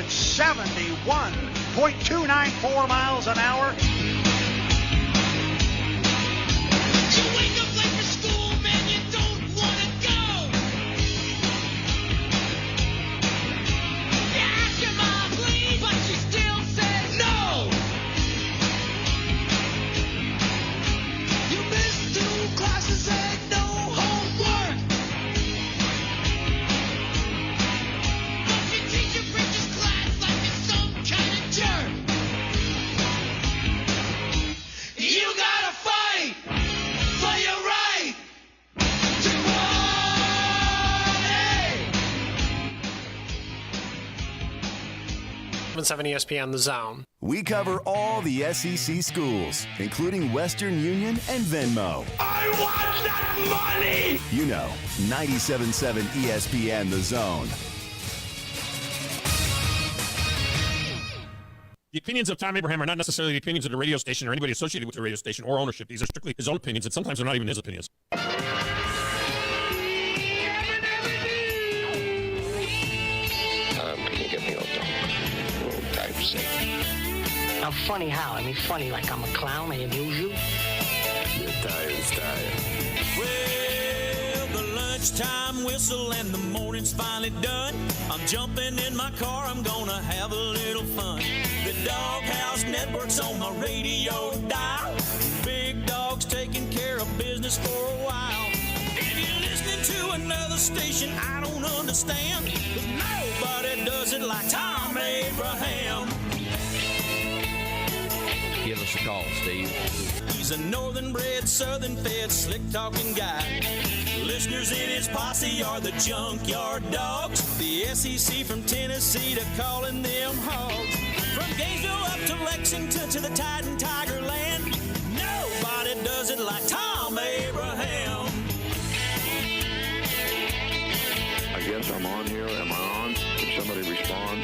at 71.294 miles an hour. You wake up late for school, man, you don't want to go. You ask your mom, please, but she still says no. You missed 2 classes and no homework. But your teacher preaches class like you're some kind of jerk. You gotta fight for your right to Gwathney. 7 ESPN The Zone. We cover all the SEC schools, including Western Union and Venmo. I want that money! You know, 97.7 ESPN The Zone. The opinions of Thom Abraham are not necessarily the opinions of the radio station or anybody associated with the radio station or ownership. These are strictly his own opinions, and sometimes they're not even his opinions. Can you get me a little typeset? I'm funny how? I mean, funny like I'm a clown, I amuse you. You're tired. Well, the lunchtime whistle and the morning's finally done. I'm jumping in my car, I'm gonna have a little fun. The Doghouse Network's on my radio dial. Big Dog's taking care of business for a while. If you're listening to another station I don't understand, 'cause nobody does it like Thom Abraham. Give us a call, Steve. He's a northern-bred, southern-fed, slick-talking guy. Listeners in his posse are the junkyard dogs. The SEC from Tennessee to calling them hogs. From Gainesville up to Lexington to the Titan Tiger Land. Nobody does it like Thom Abraham. I guess I'm on here. Am I on? Can somebody respond?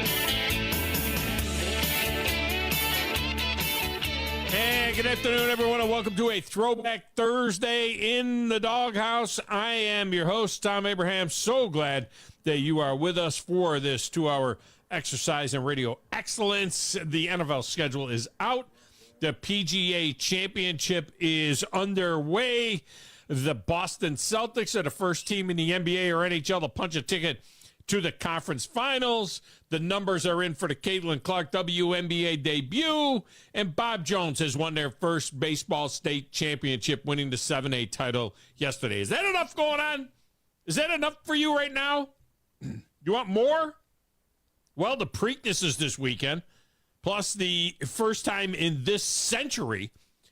Hey, good afternoon, everyone, and welcome to a Throwback Thursday in the Doghouse. I am your host, Thom Abraham. So glad that you are with us for this 2-hour exercise and radio excellence. The NFL schedule is out. The PGA Championship is underway. The Boston Celtics are the first team in the NBA or NHL to punch a ticket to the conference finals. The numbers are in for the Caitlin Clark WNBA debut, and Bob Jones has won their first baseball state championship, winning the 7A title yesterday. Is that enough going on? Is that enough for you right now? You want more? Well, the Preakness is this weekend, plus the first time in this century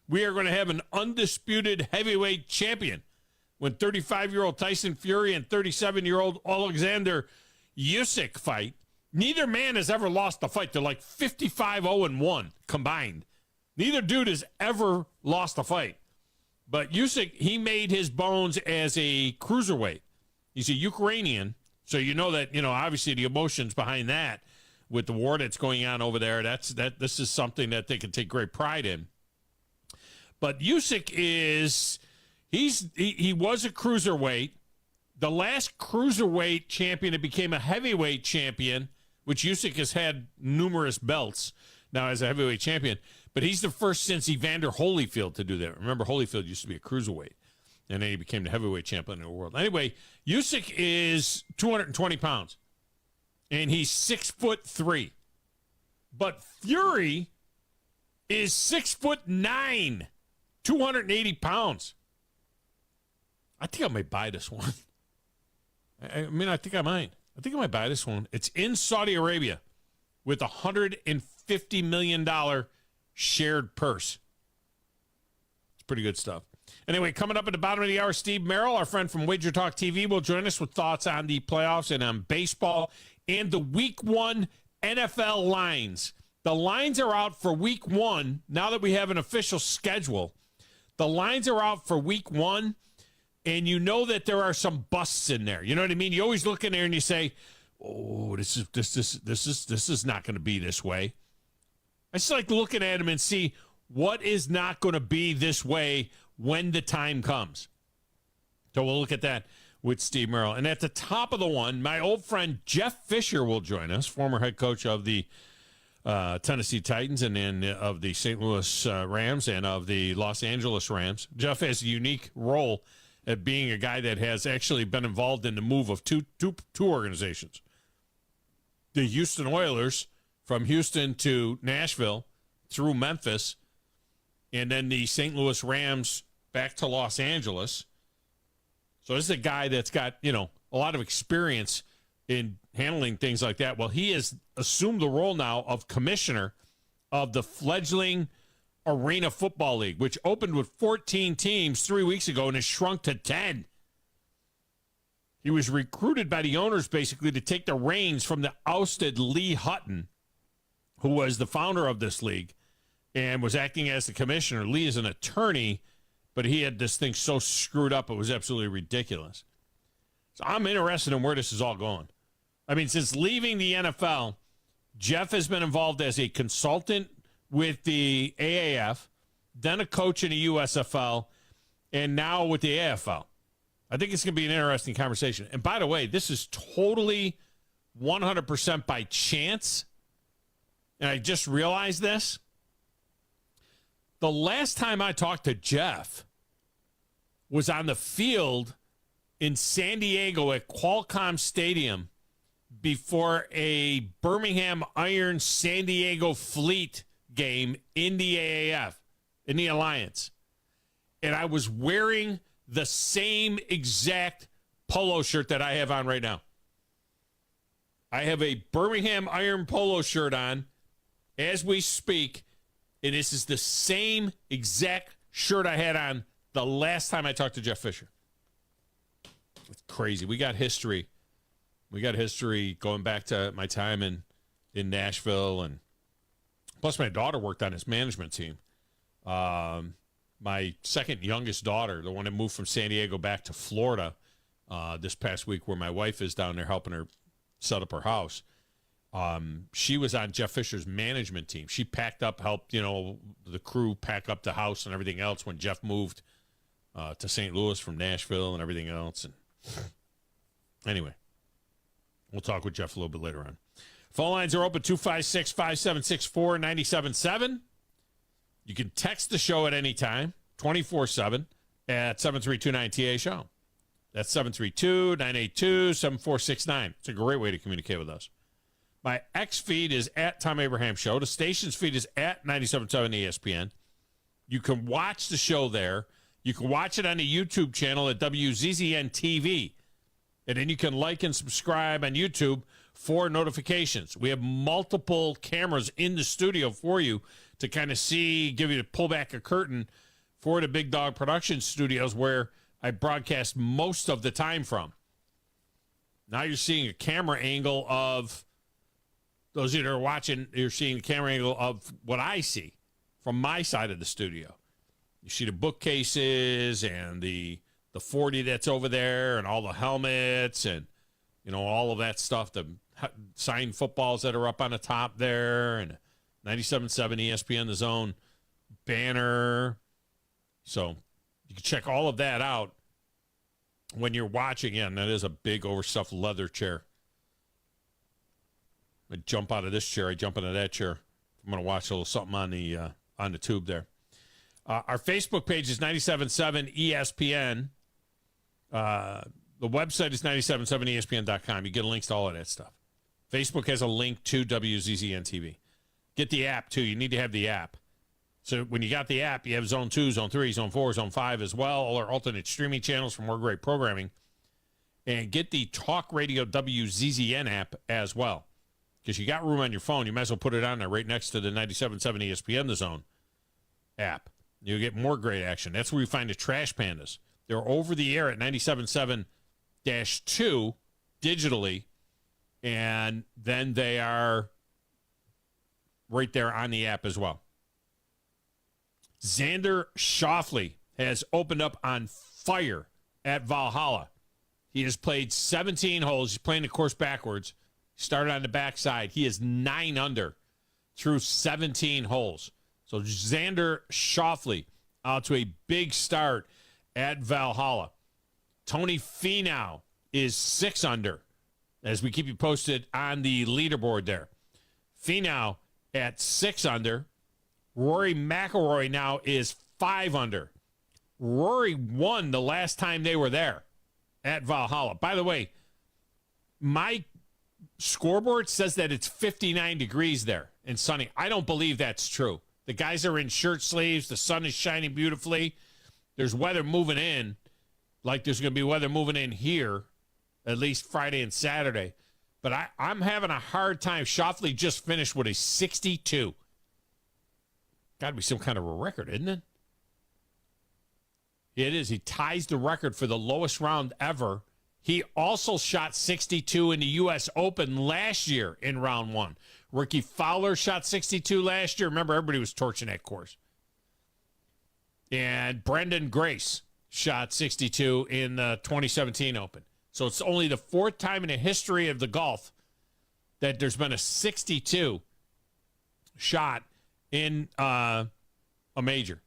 we are going to have an undisputed heavyweight champion. When 35-year-old Tyson Fury and 37-year-old Alexander Usyk fight, neither man has ever lost a fight. They're like 55-0-1 combined. Neither dude has ever lost a fight. But Usyk, he made his bones as a cruiserweight. He's a Ukrainian, so you know that, obviously the emotions behind that with the war that's going on over there, this is something that they can take great pride in. But Usyk is... He was a cruiserweight. The last cruiserweight champion that became a heavyweight champion, which Usyk has had numerous belts now as a heavyweight champion, but he's the first since Evander Holyfield to do that. Remember, Holyfield used to be a cruiserweight, and then he became the heavyweight champion in the world. Anyway, Usyk is 220 pounds, and he's 6'3". But Fury is 6'9", 280 pounds. I think I might buy this one. I think I might. I think I might buy this one. It's in Saudi Arabia with a $150 million shared purse. It's pretty good stuff. Anyway, coming up at the bottom of the hour, Steve Merril, our friend from WagerTalk TV, will join us with thoughts on the playoffs and on baseball and the Week 1 NFL lines. The lines are out for Week 1 now that we have an official schedule. The lines are out for Week 1. And you know that there are some busts in there. You know what I mean? You always look in there and you say, "Oh, this is not going to be this way." I just like looking at them and see what is not going to be this way when the time comes. So we'll look at that with Steve Merril. And at the top of the one, my old friend Jeff Fisher will join us, former head coach of the Tennessee Titans and then of the St. Louis Rams and of the Los Angeles Rams. Jeff has a unique role at being a guy that has actually been involved in the move of two organizations. The Houston Oilers from Houston to Nashville through Memphis, and then the St. Louis Rams back to Los Angeles. So this is a guy that's got, a lot of experience in handling things like that. Well, he has assumed the role now of commissioner of the fledgling Arena Football League, which opened with 14 teams 3 weeks ago and has shrunk to 10. He was recruited by the owners basically to take the reins from the ousted Lee Hutton, who was the founder of this league and was acting as the commissioner. Lee is an attorney, but he had this thing so screwed up it was absolutely ridiculous. So I'm interested in where this is all going. I mean, since leaving the NFL, Jeff has been involved as a consultant with the AAF, then a coach in the USFL, and now with the AFL. I think it's going to be an interesting conversation. And by the way, this is totally 100% by chance. And I just realized this. The last time I talked to Jeff was on the field in San Diego at Qualcomm Stadium before a Birmingham Iron San Diego Fleet game in the AAF, in the Alliance. And I was wearing the same exact polo shirt that I have on right now. I have a Birmingham Iron polo shirt on as we speak, and this is the same exact shirt I had on the last time I talked to Jeff Fisher. It's crazy. We got history. We got history going back to my time in Nashville, and plus my daughter worked on his management team. My second youngest daughter, the one that moved from San Diego back to Florida this past week, where my wife is down there helping her set up her house. She was on Jeff Fisher's management team. She packed up, helped, the crew pack up the house and everything else when Jeff moved to St. Louis from Nashville and everything else. And anyway, we'll talk with Jeff a little bit later on. Phone lines are open, 256-5764-97.7. You can text the show at any time, 24/7, at 732-9TA-SHOW. That's 732-982-7469. It's a great way to communicate with us. My X feed is at Thom Abraham Show. The station's feed is at 97.7 ESPN. You can watch the show there. You can watch it on the YouTube channel at WZZN TV. And then you can like and subscribe on YouTube for notifications. We have multiple cameras in the studio for you to kind of see, give you to pull back a curtain for the Big Dog Production Studios where I broadcast most of the time from. Now you're seeing a camera angle of, those of you that are watching, you're seeing the camera angle of what I see from my side of the studio. You see the bookcases and the 40 that's over there and all the helmets and, all of that stuff, the signed footballs that are up on the top there, and 97.7 ESPN The Zone banner. So you can check all of that out when you're watching. Again, that is a big overstuffed leather chair. I jump out of this chair, I jump into that chair. I'm going to watch a little something on the tube there. Our Facebook page is 97.7 ESPN. The website is 977ESPN.com. You get links to all of that stuff. Facebook has a link to WZZN TV. Get the app, too. You need to have the app. So when you got the app, you have Zone 2, Zone 3, Zone 4, Zone 5 as well, all our alternate streaming channels for more great programming. And get the Talk Radio WZZN app as well. Because you got room on your phone, you might as well put it on there right next to the 97.7 ESPN The Zone app. You'll get more great action. That's where you find the Trash Pandas. They're over the air at 97.7-2 digitally, and then they are right there on the app as well. Xander Schauffele has opened up on fire at Valhalla. He has played 17 holes. He's playing the course backwards. Started on the backside. He is 9 under through 17 holes. So Xander Schauffele out to a big start at Valhalla. Tony Finau is 6 under, as we keep you posted on the leaderboard there. Finau at 6 under. Rory McIlroy now is 5 under. Rory won the last time they were there at Valhalla. By the way, my scoreboard says that it's 59 degrees there and sunny. I don't believe that's true. The guys are in shirt sleeves. The sun is shining beautifully. There's weather moving in, like there's going to be weather moving in here, at least Friday and Saturday. But I'm having a hard time. Schauffele just finished with a 62. Got to be some kind of a record, isn't it? It is. He ties the record for the lowest round ever. He also shot 62 in the U.S. Open last year in round 1. Ricky Fowler shot 62 last year. Remember, everybody was torching that course. And Brendan Grace shot 62 in the 2017 Open. So it's only the 4th time in the history of the golf that there's been a 62 shot in a major.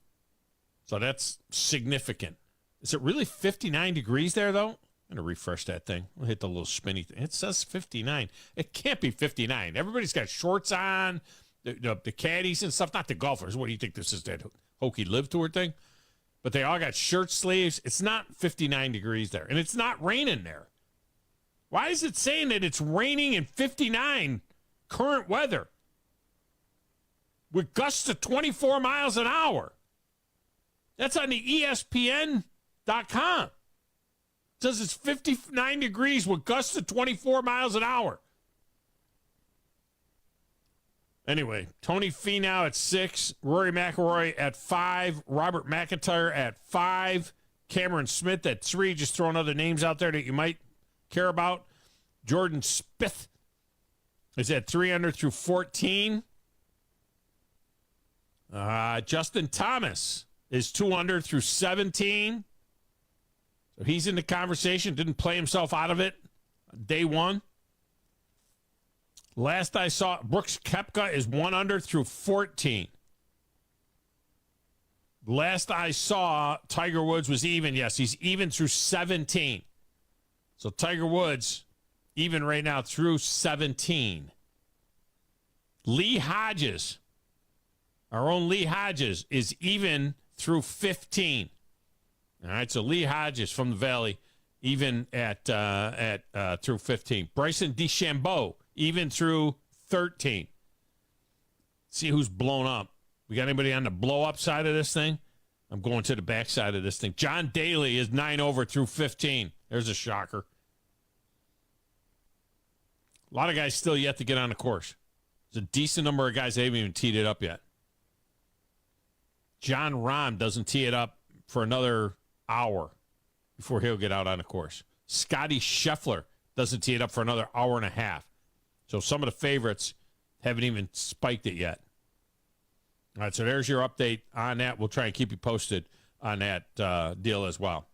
So that's significant. Is it really 59 degrees there, though? I'm going to refresh that thing. We'll hit the little spinny thing. It says 59. It can't be 59. Everybody's got shorts on, the caddies and stuff, not the golfers. What do you think this is, that Hokie Live Tour thing? But they all got shirt sleeves. It's not 59 degrees there, and it's not raining there. Why is it saying that it's raining in 59 current weather with gusts of 24 miles an hour? That's on the ESPN.com. It says it's 59 degrees with gusts of 24 miles an hour. Anyway, Tony Finau at 6, Rory McIlroy at 5, Robert McIntyre at 5, Cameron Smith at 3. Just throwing other names out there that you might care about. Jordan Spieth is at 3 under through 14. Justin Thomas is 2 under through 17. So he's in the conversation. Didn't play himself out of it day 1. Last I saw, Brooks Koepka is 1 under through 14. Last I saw, Tiger Woods was even. Yes, he's even through 17. So Tiger Woods, even right now through 17. Lee Hodges, our own Lee Hodges, is even through 15. All right, so Lee Hodges from the Valley, even at through 15. Bryson DeChambeau, even through 13. See who's blown up. We got anybody on the blow-up side of this thing? I'm going to the back side of this thing. John Daly is 9 over through 15. There's a shocker. A lot of guys still yet to get on the course. There's a decent number of guys that haven't even teed it up yet. John Rahm doesn't tee it up for another hour before he'll get out on the course. Scotty Scheffler doesn't tee it up for another hour and a half. So some of the favorites haven't even spiked it yet. All right, so there's your update on that. We'll try and keep you posted on that deal as well.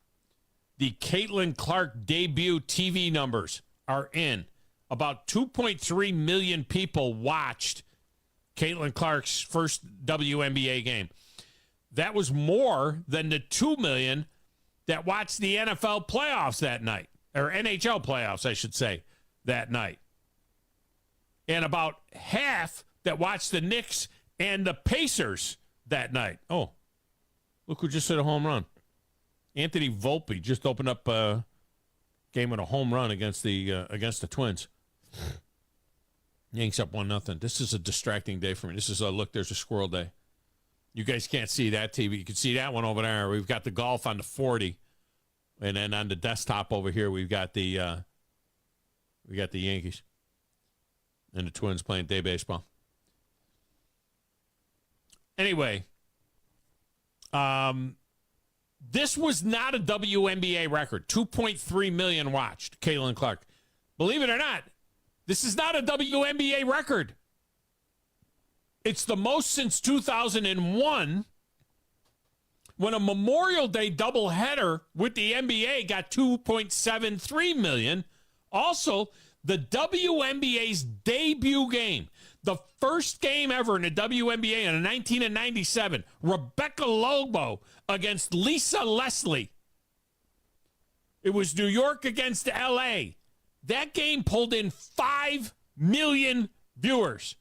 The Caitlin Clark debut TV numbers are in. About 2.3 million people watched Caitlin Clark's first WNBA game. That was more than the 2 million that watched the NFL playoffs that night, or NHL playoffs, I should say, that night. And about half that watched the Knicks and the Pacers that night. Oh, look who just hit a home run. Anthony Volpe just opened up a game with a home run against the Twins. Yanks up 1-0. This is a distracting day for me. This is look, there's a squirrel day. You guys can't see that TV. You can see that one over there. We've got the golf on the 40. And then on the desktop over here, we've got the Yankees. And the Twins playing day baseball. Anyway, this was not a WNBA record. 2.3 million watched Caitlin Clark. Believe it or not, this is not a WNBA record. It's the most since 2001, when a Memorial Day doubleheader with the NBA got 2.73 million. Also, the WNBA's debut game, the first game ever in the WNBA in 1997, Rebecca Lobo against Lisa Leslie. It was New York against L.A. That game pulled in 5 million viewers.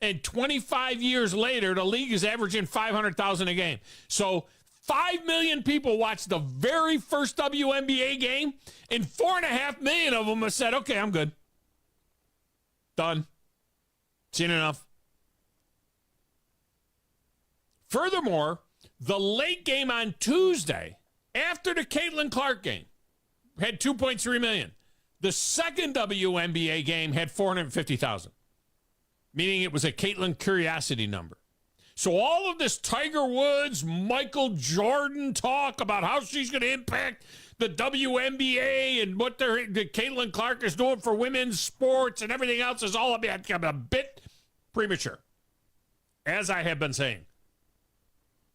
And 25 years later, the league is averaging 500,000 a game. So 5 million people watched the very first WNBA game, and 4.5 million of them have said, okay, I'm good. Done. Seen enough. Furthermore, the late game on Tuesday, after the Caitlin Clark game, had 2.3 million. The second WNBA game had 450,000, meaning it was a Caitlin curiosity number. So all of this Tiger Woods, Michael Jordan talk about how she's going to impact the WNBA and what the Caitlin Clark is doing for women's sports and everything else is all a bit premature, as I have been saying.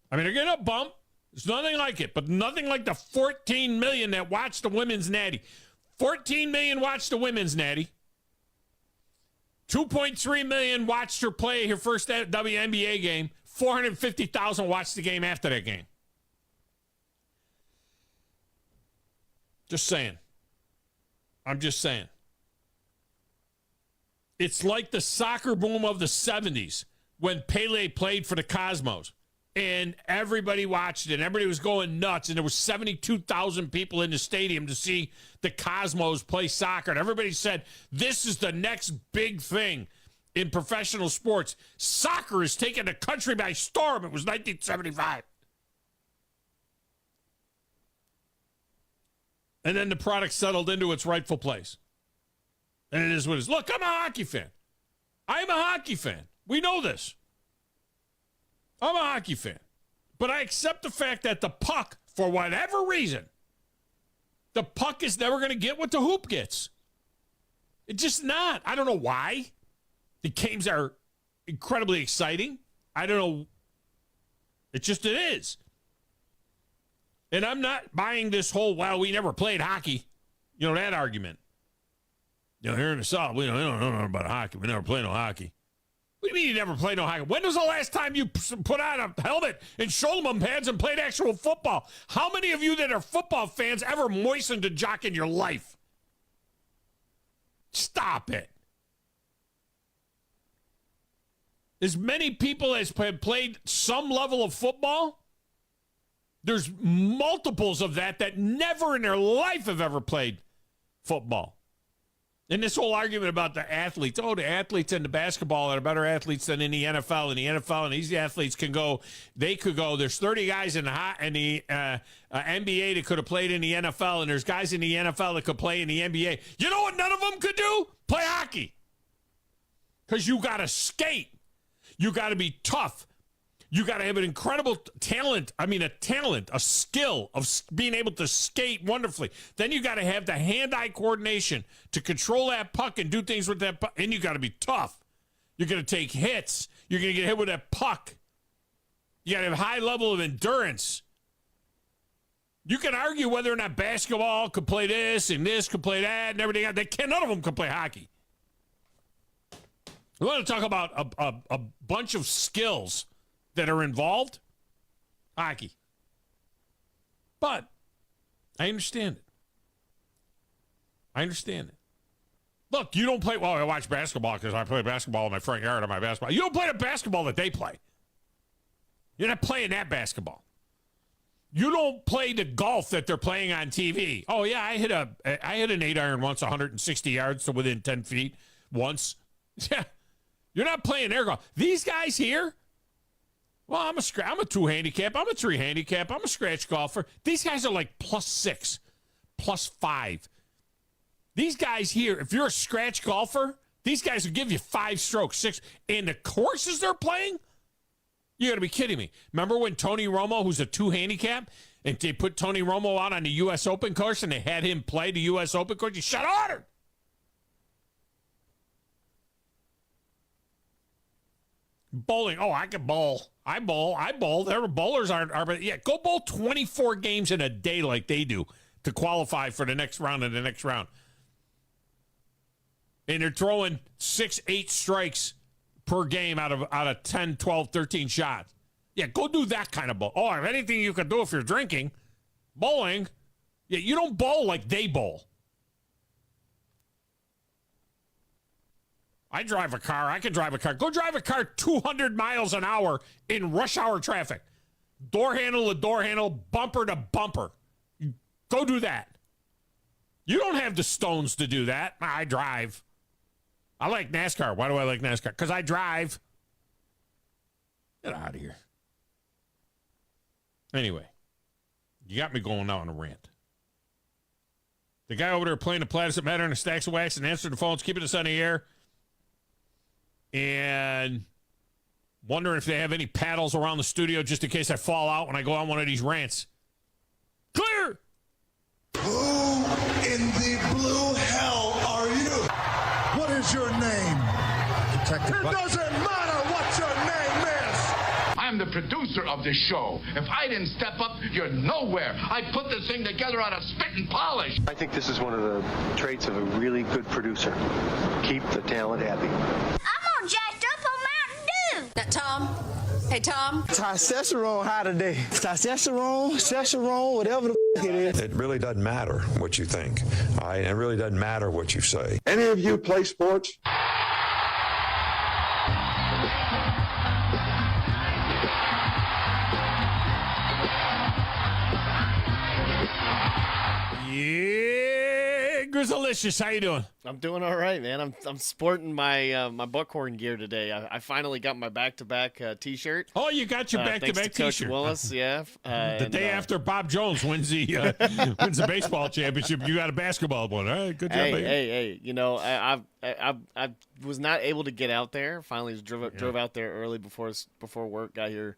I mean, they're getting a bump. There's nothing like it, but nothing like the 14 million that watched the women's natty. 14 million watched the women's natty. 2.3 million watched her play her first WNBA game. 450,000 watched the game after that game. Just saying. I'm just saying. It's like the soccer boom of the 70s when Pele played for the Cosmos. And everybody watched it, and everybody was going nuts, and there was 72,000 people in the stadium to see the Cosmos play soccer. And everybody said, this is the next big thing in professional sports. Soccer is taking the country by storm. It was 1975. And then the product settled into its rightful place. And it is what it is. Look, I'm a hockey fan. I'm a hockey fan. We know this. I'm a hockey fan. But I accept the fact that the puck, for whatever reason, the puck is never going to get what the hoop gets. It's just not. I don't know why. The games are incredibly exciting. I don't know. It is. And I'm not buying this whole, well, we never played hockey. You know, that argument. You know, here in the South, we don't know about hockey. We never played no hockey. What do you mean you never played no hockey? When was the last time you put on a helmet and shoulder pads and played actual football? How many of you that are football fans ever moistened a jock in your life? Stop it. As many people as have played some level of football, there's multiples of that never in their life have ever played football. And this whole argument about the athletes, the athletes in the basketball are better athletes than in the NFL. In the NFL, and these athletes could go. There's 30 guys in the NBA that could have played in the NFL, and there's guys in the NFL that could play in the NBA. You know what none of them could do? Play hockey. Because you got to skate. You got to be tough. You got to have an incredible talent. A skill of being able to skate wonderfully. Then you got to have the hand-eye coordination to control that puck and do things with that puck. And you got to be tough. You're going to take hits. You're going to get hit with that puck. You got to have a high level of endurance. You can argue whether or not basketball could play this and this could play that and everything else. None of them could play hockey. We want to talk about a bunch of skills that are involved. Hockey. But I understand it. Look, you don't play, well, I watch basketball because I play basketball in my front yard on my basketball. You don't play the basketball that they play. You're not playing that basketball. You don't play the golf that they're playing on TV. Oh, yeah, I hit an 8-iron once, 160 yards to within 10 feet once. Yeah. You're not playing their golf. These guys here, well, I'm a 2 handicap. I'm a 3 handicap. I'm a scratch golfer. These guys are like +6, +5. These guys here, if you're a scratch golfer, these guys will give you 5 strokes, 6. And the courses they're playing, you got to be kidding me. Remember when Tony Romo, who's a 2 handicap, and they put Tony Romo out on the U.S. Open course and they had him play the U.S. Open course? You shut order. Bowling. Oh, I can bowl. I bowl. Their bowlers aren't. Yeah, go bowl 24 games in a day like they do to qualify for the next round and the next round. And they're throwing 6-8 strikes per game out of 10, 12, 13 shots. Yeah, go do that kind of bowl. Oh, if anything you can do if you're drinking, bowling. Yeah, you don't bowl like they bowl. I drive a car. I can drive a car. Go drive a car 200 miles an hour in rush hour traffic. Door handle to door handle, bumper to bumper. Go do that. You don't have the stones to do that. I drive. I like NASCAR. Why do I like NASCAR? Because I drive. Get out of here. Anyway, you got me going now on a rant. The guy over there playing the Platters That Matter and the Stacks of Wax and answering the phones, keeping us on the air, and wondering if they have any paddles around the studio just in case I fall out when I go on one of these rants. Clear! Who in the blue hell are you? What is your name? Detective. It doesn't matter what your name is. I'm the producer of this show. If I didn't step up, you're nowhere. I put this thing together out of spit and polish. I think this is one of the traits of a really good producer. Keep the talent happy. I'm all jacked up on Mountain Dew. Now, Thom. Hey, Thom. Testosterone high today. Testosterone, whatever the it is. It really doesn't matter what you think. All right? It really doesn't matter what you say. Any of you play sports? Yeah, Grizzlicious, how you doing? I'm doing all right, man. I'm sporting my my Buckhorn gear today. I finally got my back-to-back T-shirt. Oh, you got your back-to-back thanks to T-shirt. Coach Willis, yeah. The day after Bob Jones wins the baseball championship, you got a basketball one. All right, good job. Hey. You know, I was not able to get out there. Finally, drove out there early before work. Got here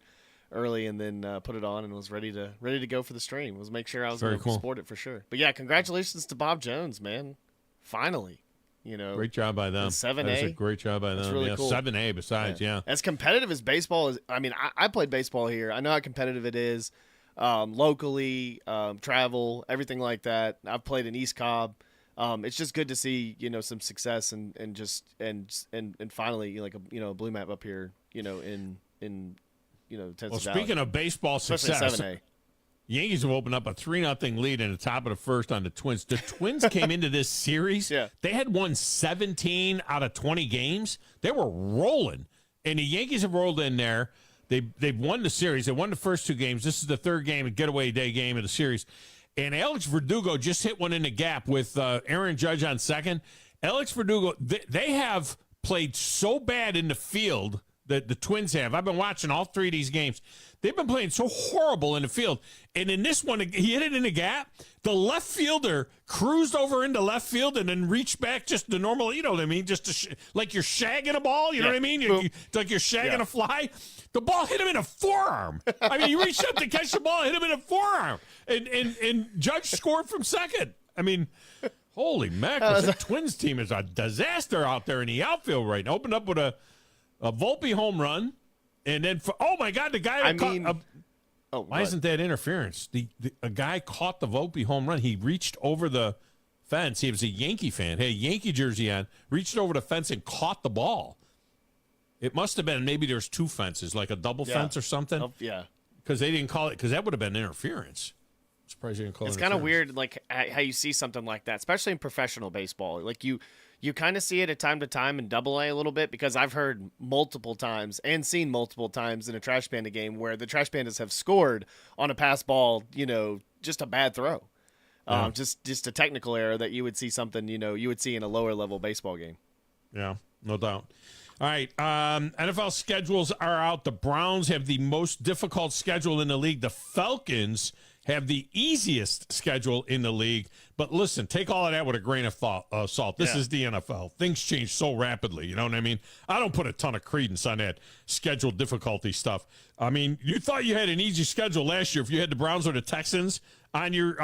early and then put it on and was ready to go for the stream. Was make sure I was going to sport it for sure. But yeah, congratulations to Bob Jones, man. Finally, you know, great job by them. 7A. That's a great job by them. That's really cool. 7A besides, yeah. As competitive as baseball is, I mean, I played baseball here. I know how competitive it is, locally, travel, everything like that. I've played in East Cobb. It's just good to see, you know, some success and finally, like a blue map up here, you know, in Tennessee Valley. Speaking of baseball success, 7A. Yankees have opened up a 3-0 lead in the top of the first on the Twins. The Twins came into this series. Yeah. They had won 17 out of 20 games. They were rolling. And the Yankees have rolled in there. They've won the series. They won the first two games. This is the third game, a getaway day game of the series. And Alex Verdugo just hit one in the gap with Aaron Judge on second. Alex Verdugo, they have played so bad in the field that the Twins have. I've been watching all three of these games. They've been playing so horrible in the field. And in this one, he hit it in the gap. The left fielder cruised over into left field and then reached back just the normal, you know what I mean? Just like you're shagging a ball, you know what I mean? Like you're shagging a fly. The ball hit him in a forearm. I mean, he reached up to catch the ball, hit him in a forearm. And Judge scored from second. I mean, holy mackerel. The Twins team is a disaster out there in the outfield right now. Opened up with a Volpe home run. And then, oh my God, the guy why isn't that interference? A guy caught the Volpe home run. He reached over the fence. He was a Yankee fan. Had a Yankee jersey on. Reached over the fence and caught the ball. It must have been maybe there's two fences, like a double fence or something. Yeah. Because they didn't call it, because that would have been interference. I'm surprised you didn't call it. It's kind of weird, like how you see something like that, especially in professional baseball. Like you kind of see it at time to time in Double-A a little bit, because I've heard multiple times and seen multiple times in a Trash Panda game where the Trash Pandas have scored on a pass ball, you know, just a bad throw. Yeah. Just a technical error that you would see something, you know, you would see in a lower level baseball game. Yeah, no doubt. All right, NFL schedules are out. The Browns have the most difficult schedule in the league. The Falcons have the easiest schedule in the league. But listen, take all of that with a grain of salt. This is the NFL. Things change so rapidly, you know what I mean? I don't put a ton of credence on that schedule difficulty stuff. I mean, you thought you had an easy schedule last year if you had the Browns or the Texans on your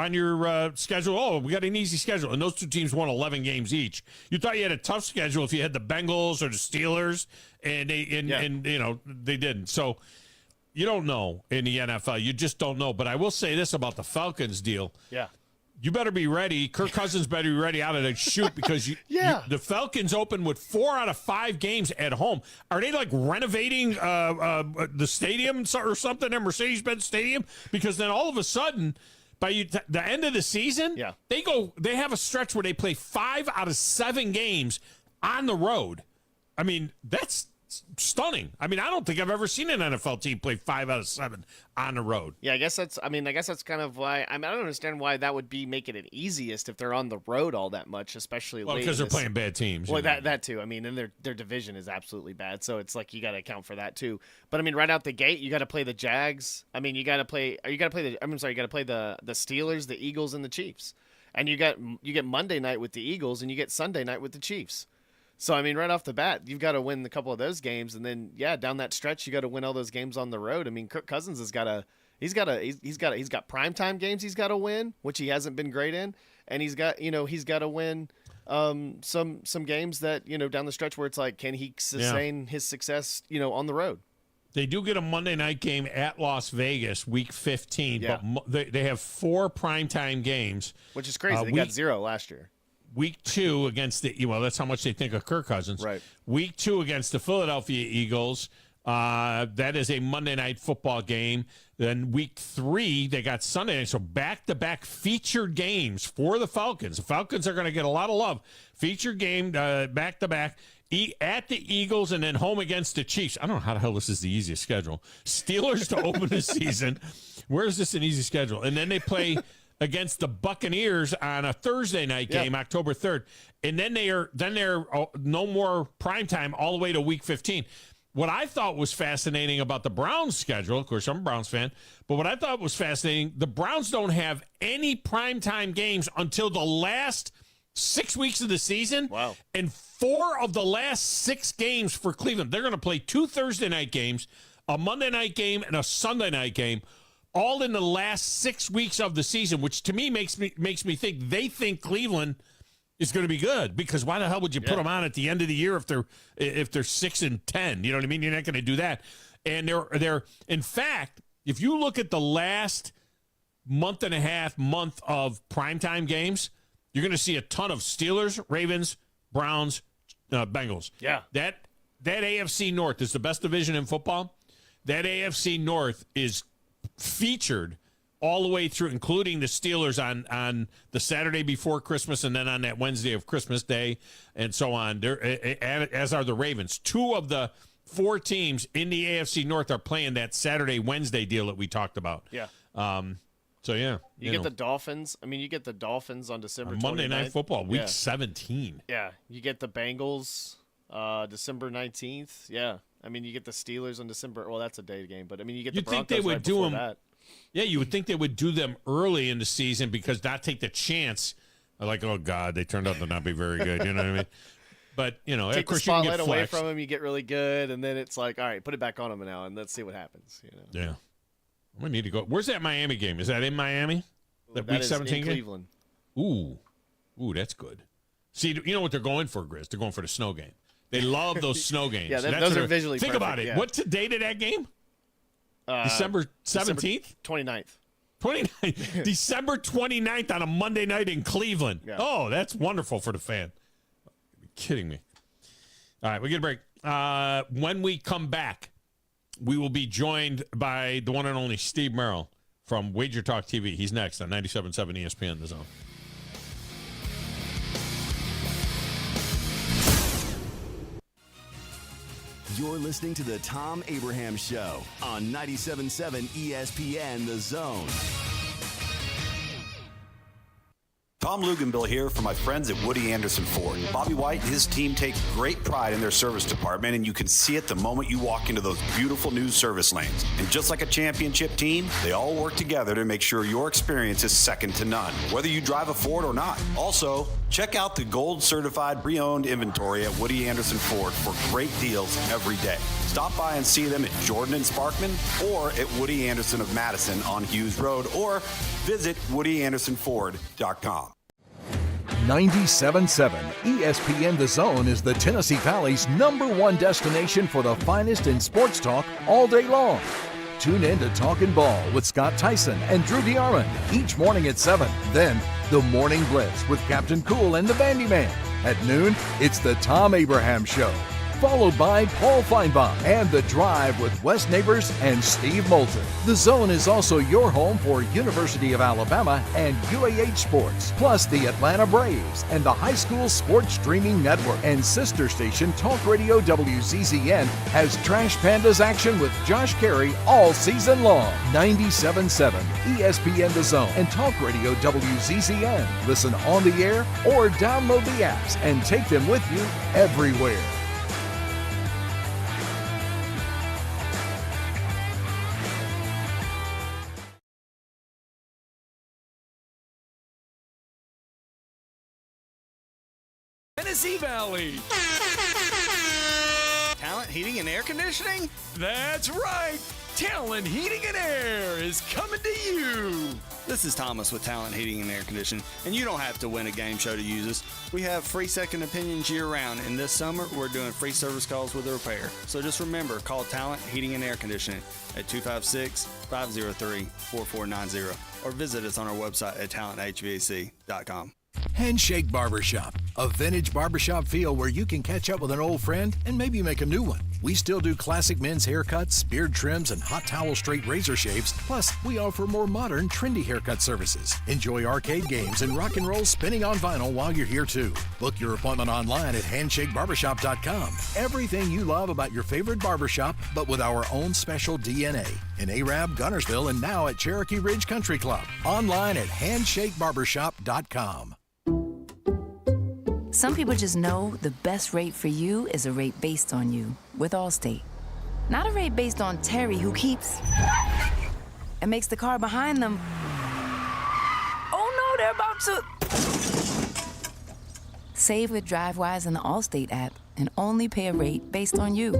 schedule. Oh, we got an easy schedule. And those two teams won 11 games each. You thought you had a tough schedule if you had the Bengals or the Steelers, and you know, they didn't. So you don't know in the NFL. You just don't know. But I will say this about the Falcons deal. Yeah. You better be ready. Kirk Cousins better be ready out of the chute, because the Falcons open with 4 out of 5 games at home. Are they like renovating the stadium or something at Mercedes-Benz Stadium? Because then all of a sudden, by the end of the season, yeah. they have a stretch where they play 5 out of 7 games on the road. I mean, that's stunning. I mean, I don't think I've ever seen an NFL team play 5 out of 7 on the road. Yeah, I guess that's kind of why. I don't understand why that would be making it easiest if they're on the road all that much, especially late. Because they're playing bad teams. Well, that too. I mean, and their division is absolutely bad, so it's like you got to account for that too. But I mean, right out the gate, you got to play the Jags. I mean, you got to play the Steelers, the Eagles, and the Chiefs. And you get Monday night with the Eagles, and you get Sunday night with the Chiefs. So, I mean, right off the bat, you've got to win a couple of those games, and then, down that stretch, you got to win all those games on the road. I mean, Kirk Cousins he's got primetime games he's got to win, which he hasn't been great in, and he's got to win some games that, down the stretch where it's like, can he sustain his success, on the road? They do get a Monday night game at Las Vegas, Week 15, but they have 4 primetime games, which is crazy. They got 0 last year. Week 2 against that's how much they think of Kirk Cousins. Right. Week 2 against the Philadelphia Eagles. That is a Monday night football game. Then week 3, they got Sunday night. So back-to-back featured games for the Falcons. The Falcons are going to get a lot of love. Featured game back-to-back at the Eagles and then home against the Chiefs. I don't know how the hell this is the easiest schedule. Steelers to open the season. Where is this an easy schedule? And then they play against the Buccaneers on a Thursday night game, October 3rd. And then they're no more primetime all the way to Week 15. What I thought was fascinating about the Browns schedule, of course, I'm a Browns fan, but what I thought was fascinating, the Browns don't have any primetime games until the last 6 weeks of the season. Wow. And 4 of the last 6 games for Cleveland, they're going to play 2 Thursday night games, a Monday night game, and a Sunday night game, all in the last 6 weeks of the season, which to me makes me think they think Cleveland is going to be good, because why the hell would you put them on at the end of the year if they're 6-10? You know what I mean? You're not going to do that. And they're in fact, if you look at the last month and a half of primetime games, you're going to see a ton of Steelers, Ravens, Browns, Bengals. Yeah. That AFC North is the best division in football. That AFC North is featured all the way through, including the Steelers on the Saturday before Christmas and then on that Wednesday of Christmas Day and so on. As are the Ravens. 2 of the 4 teams in the AFC North are playing that Saturday, Wednesday deal that we talked about. Yeah. So, yeah. You get the Dolphins. I mean, you get the Dolphins on December 29th. Monday Night Football, Week 17. Yeah. You get the Bengals December 19th. Yeah. I mean, you get the Steelers on December. Well, that's a day game, but I mean, you get the Broncos think they would right do before them, that. Yeah, you would think they would do them early in the season because not take the chance. Like, oh God, they turned out to not be very good. You know what I mean? But take of course the spotlight you can get away flex from them, you get really good, and then it's like, all right, put it back on them now, and let's see what happens. Yeah, we need to go. Where's that Miami game? Is that in Miami? That Week 17 in game? Cleveland. Ooh, that's good. See, you know what they're going for, Grizz? They're going for the snow game. They love those snow games. Yeah, those are visually Think perfect, about it. yeah. What's the date of that game? December 17th? 29th. 29th. December 29th on a Monday night in Cleveland. Yeah. Oh, that's wonderful for the fan. You're kidding me. All right, we get a break. When we come back, we will be joined by the one and only Steve Merril from WagerTalk TV. He's next on 97.7 ESPN The Zone. You're listening to the Thom Abraham Show on 97.7 ESPN The Zone. Tom Luganbill here for my friends at Woody Anderson Ford. Bobby White and his team take great pride in their service department, and you can see it the moment you walk into those beautiful new service lanes. And just like a championship team, they all work together to make sure your experience is second to none, whether you drive a Ford or not. Also, check out the gold-certified pre-owned inventory at Woody Anderson Ford for great deals every day. Stop by and see them at Jordan and Sparkman or at Woody Anderson of Madison on Hughes Road, or visit WoodyAndersonFord.com. 97.7 ESPN The Zone is the Tennessee Valley's #1 destination for the finest in sports talk all day long. Tune in to Talkin' Ball with Scott Tyson and Drew DeArmond each morning at 7. Then, the Morning Blitz with Captain Cool and the Bandy Man. At noon, it's the Thom Abraham Show. followed by Paul Feinbaum and The Drive with Wes Neighbors and Steve Moulton. The Zone is also your home for University of Alabama and UAH Sports, plus the Atlanta Braves and the High School Sports Streaming Network. And sister station Talk Radio WZZN has Trash Pandas action with Josh Carey all season long. 97.7 ESPN The Zone and Talk Radio WZZN. Listen on the air or download the apps and take them with you everywhere. Tennessee Valley. Talent Heating and Air Conditioning? That's right. Talent Heating and Air is coming to you. This is Thomas with Talent Heating and Air Conditioning, and you don't have to win a game show to use us. We have free second opinions year-round, and this summer we're doing free service calls with a repair. So just remember, call Talent Heating and Air Conditioning at 256-503-4490 or visit us on our website at talenthvac.com. Handshake Barbershop, a vintage barbershop feel where you can catch up with an old friend and maybe make a new one. We still do classic men's haircuts, beard trims, and hot towel straight razor shaves. Plus, we offer more modern, trendy haircut services. Enjoy arcade games and rock and roll spinning on vinyl while you're here too. Book your appointment online at handshakebarbershop.com. Everything you love about your favorite barbershop, but with our own special DNA. In Arab, Gunnersville, and now at Cherokee Ridge Country Club. Online at handshakebarbershop.com. Some people just know the best rate for you is a rate based on you with Allstate. Not a rate based on Terry, who keeps and makes the car behind them. Oh no, they're about to. Save with DriveWise and the Allstate app and only pay a rate based on you.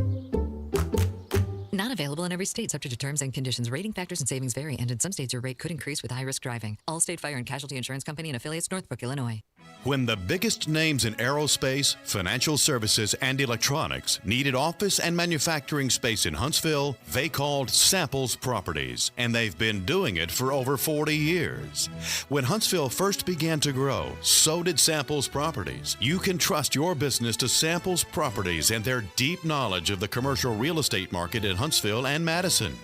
Not available in every state, subject to terms and conditions. Rating factors and savings vary, and in some states your rate could increase with high-risk driving. Allstate Fire and Casualty Insurance Company and affiliates, Northbrook, Illinois. When the biggest names in aerospace, financial services, and electronics needed office and manufacturing space in Huntsville, they called Samples Properties, and they've been doing it for over 40 years. When Huntsville first began to grow, so did Samples Properties. You can trust your business to Samples Properties and their deep knowledge of the commercial real estate market in Huntsville and Madison.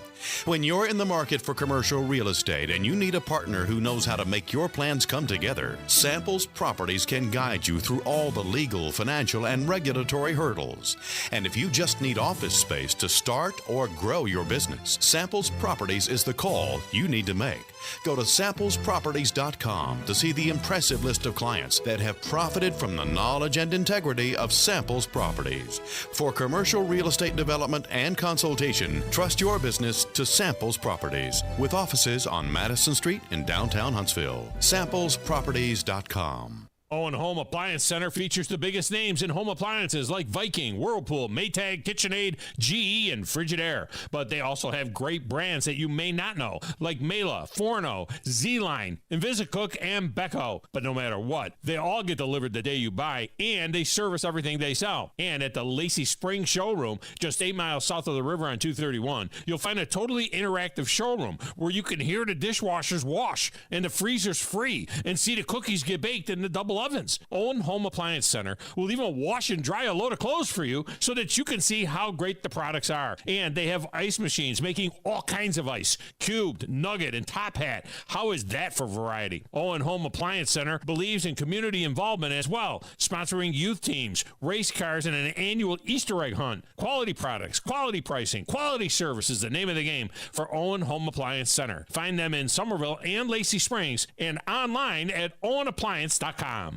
When you're in the market for commercial real estate and you need a partner who knows how to make your plans come together, Samples Properties can guide you through all the legal, financial, and regulatory hurdles. And if you just need office space to start or grow your business, Samples Properties is the call you need to make. Go to samplesproperties.com to see the impressive list of clients that have profited from the knowledge and integrity of Samples Properties. For commercial real estate development and consultation, trust your business to Samples Properties, with offices on Madison Street in downtown Huntsville. Samplesproperties.com. Owen Home Appliance Center features the biggest names in home appliances like Viking, Whirlpool, Maytag, KitchenAid, GE, and Frigidaire. But they also have great brands that you may not know, like Mela, Forno, Z-Line, Invisicook, and Beko. But no matter what, they all get delivered the day you buy, and they service everything they sell. And at the Lacey Spring Showroom, just 8 miles south of the river on 231, you'll find a totally interactive showroom where you can hear the dishwashers wash, and the freezer's free, and see the cookies get baked in the double ovens. Owen Home Appliance Center will even wash and dry a load of clothes for you so that you can see how great the products are. And they have ice machines making all kinds of ice, cubed, nugget, and top hat. How is that for variety? Owen Home Appliance Center believes in community involvement as well, sponsoring youth teams, race cars, and an annual Easter egg hunt. Quality products, quality pricing, quality service is the name of the game for Owen Home Appliance Center. Find them in Somerville and Lacey Springs and online at owenappliance.com.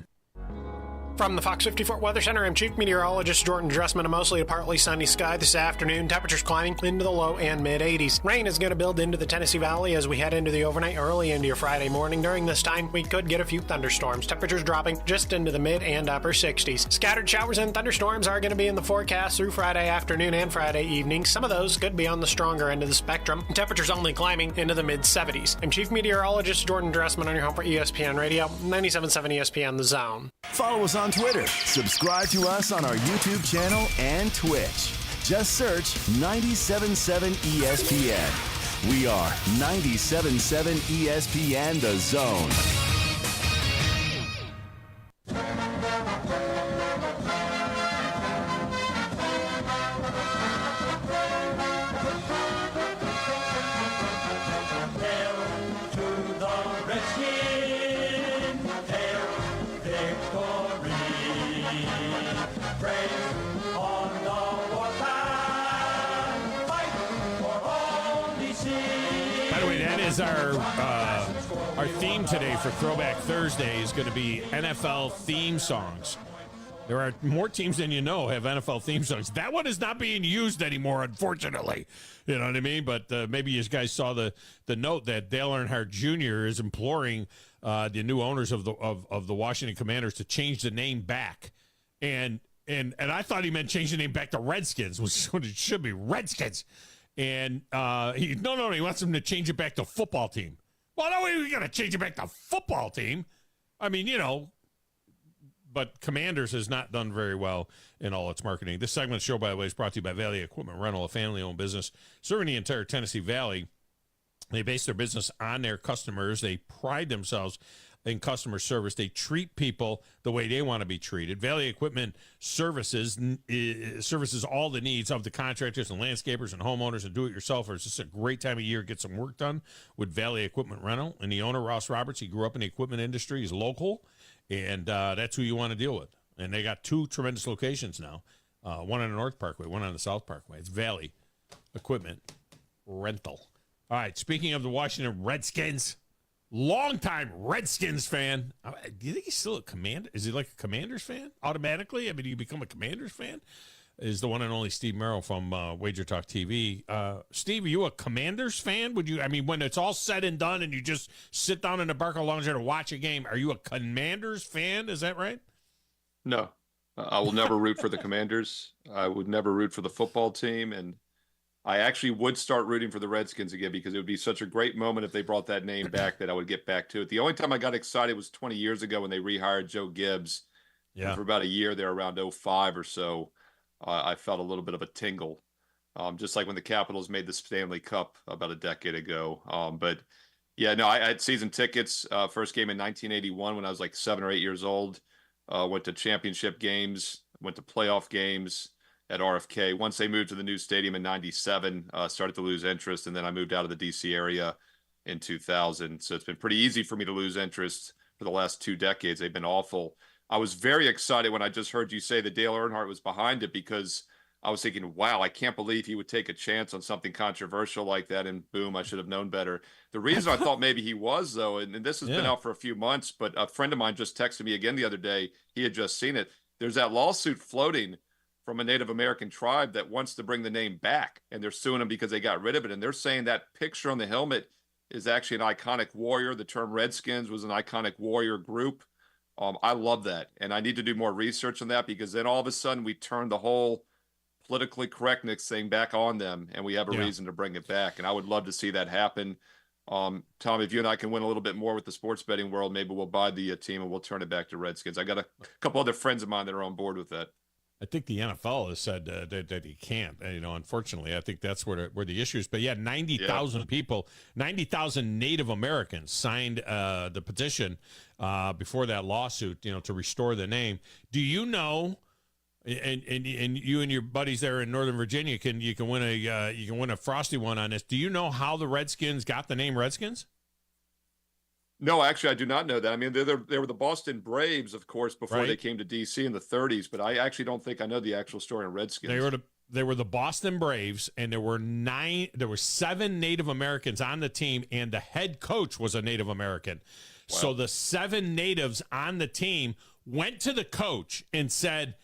From the Fox 50 Fort Weather Center, I'm Chief Meteorologist Jordan Dressman. A mostly to partly sunny sky this afternoon. Temperatures climbing into the low and mid-80s. Rain is going to build into the Tennessee Valley as we head into the overnight, early into your Friday morning. During this time, we could get a few thunderstorms. Temperatures dropping just into the mid and upper 60s. Scattered showers and thunderstorms are going to be in the forecast through Friday afternoon and Friday evening. Some of those could be on the stronger end of the spectrum. Temperatures only climbing into the mid-70s. I'm Chief Meteorologist Jordan Dressman on your home for ESPN Radio, 97.7 ESPN The Zone. Follow us on Twitter. Subscribe to us on our YouTube channel and Twitch. Just search 97.7 ESPN. We are 97.7 ESPN The Zone. the way, that is our theme today for Throwback Thursday is going to be NFL theme songs. There are more teams than you know have NFL theme songs. That one is not being used anymore, unfortunately. You know what I mean? But maybe you guys saw the note that Dale Earnhardt Jr. is imploring the new owners of the Washington Commanders to change the name back. And I thought he meant change the name back to Redskins, which is what it should be, Redskins. And he wants them to change it back to football team. Well, no, we got to change it back to football team. I mean, but Commanders has not done very well in all its marketing. This segment of the show, by the way, is brought to you by Valley Equipment Rental, a family-owned business serving the entire Tennessee Valley. They base their business on their customers. They pride themselves in customer service. They treat people the way they want to be treated. Valley Equipment services all the needs of the contractors and landscapers and homeowners and do-it-yourselfers. It's just a great time of year to get some work done with Valley Equipment Rental. And the owner, Ross Roberts, he grew up in the equipment industry. He's local. And that's who you want to deal with. And they got two tremendous locations now, one on the North Parkway, one on the South Parkway. It's Valley Equipment Rental. All right, speaking of the Washington Redskins, longtime Redskins fan. Do you think he's still a Commander? Is he like a Commanders fan automatically? I mean, do you become a Commanders fan? Is the one and only Steve Merril from WagerTalk TV. Steve, are you a Commanders fan? When it's all said and done and you just sit down in the Barco Lounge to watch a game, are you a Commanders fan? Is that right? No. I will never root for the Commanders. I would never root for the football team. And I actually would start rooting for the Redskins again because it would be such a great moment if they brought that name back that I would get back to it. The only time I got excited was 20 years ago when they rehired Joe Gibbs. Yeah. And for about a year there, around 2005 or so. I felt a little bit of a tingle, just like when the Capitals made the Stanley Cup about a decade ago. I had season tickets. First game in 1981 when I was like 7 or 8 years old. Went to championship games, went to playoff games at RFK. Once they moved to the new stadium in 97, started to lose interest, and then I moved out of the D.C. area in 2000. So it's been pretty easy for me to lose interest for the last 2 decades. They've been awful. I was very excited when I just heard you say that Dale Earnhardt was behind it because I was thinking, wow, I can't believe he would take a chance on something controversial like that. And boom, I should have known better. The reason I thought maybe he was, though, and this has been out for a few months, but a friend of mine just texted me again the other day. He had just seen it. There's that lawsuit floating from a Native American tribe that wants to bring the name back. And they're suing him because they got rid of it. And they're saying that picture on the helmet is actually an iconic warrior. The term Redskins was an iconic warrior group. I love that. And I need to do more research on that because then all of a sudden we turn the whole politically correctness thing back on them and we have a reason to bring it back. And I would love to see that happen. Tom, if you and I can win a little bit more with the sports betting world, maybe we'll buy the team and we'll turn it back to Redskins. I got a couple other friends of mine that are on board with that. I think the NFL has said that he can't. Unfortunately, I think that's where the issue is. But 90,000 people, 90,000 Native Americans signed the petition before that lawsuit, to restore the name. Do you know? And you and your buddies there in Northern Virginia you can win a frosty one on this. Do you know how the Redskins got the name Redskins? No, actually, I do not know that. I mean, they were the Boston Braves, of course, before they came to D.C. in the 30s, but I actually don't think I know the actual story on Redskins. They were the Boston Braves, and there were 7 Native Americans on the team, and the head coach was a Native American. Wow. So the 7 natives on the team went to the coach and said,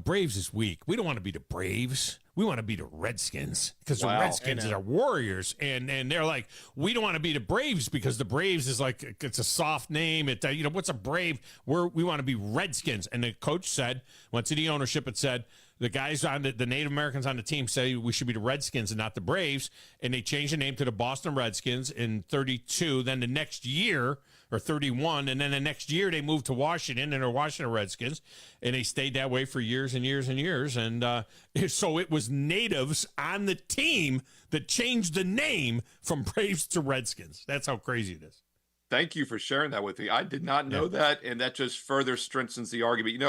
Braves is weak. We don't want to be the Braves. We want to be the Redskins because the Redskins are warriors. And they're like, we don't want to be the Braves because the Braves is like, it's a soft name. What's a Brave? We want to be Redskins. And the coach went to the ownership and said, the guys on the Native Americans on the team say we should be the Redskins and not the Braves. And they changed the name to the Boston Redskins in 32. Then the next year, or 31, and then the next year they moved to Washington and they're Washington Redskins, and they stayed that way for years and years and years. And so it was natives on the team that changed the name from Braves to Redskins. That's how crazy it is. Thank you for sharing that with me. I did not know that, and that just further strengthens the argument.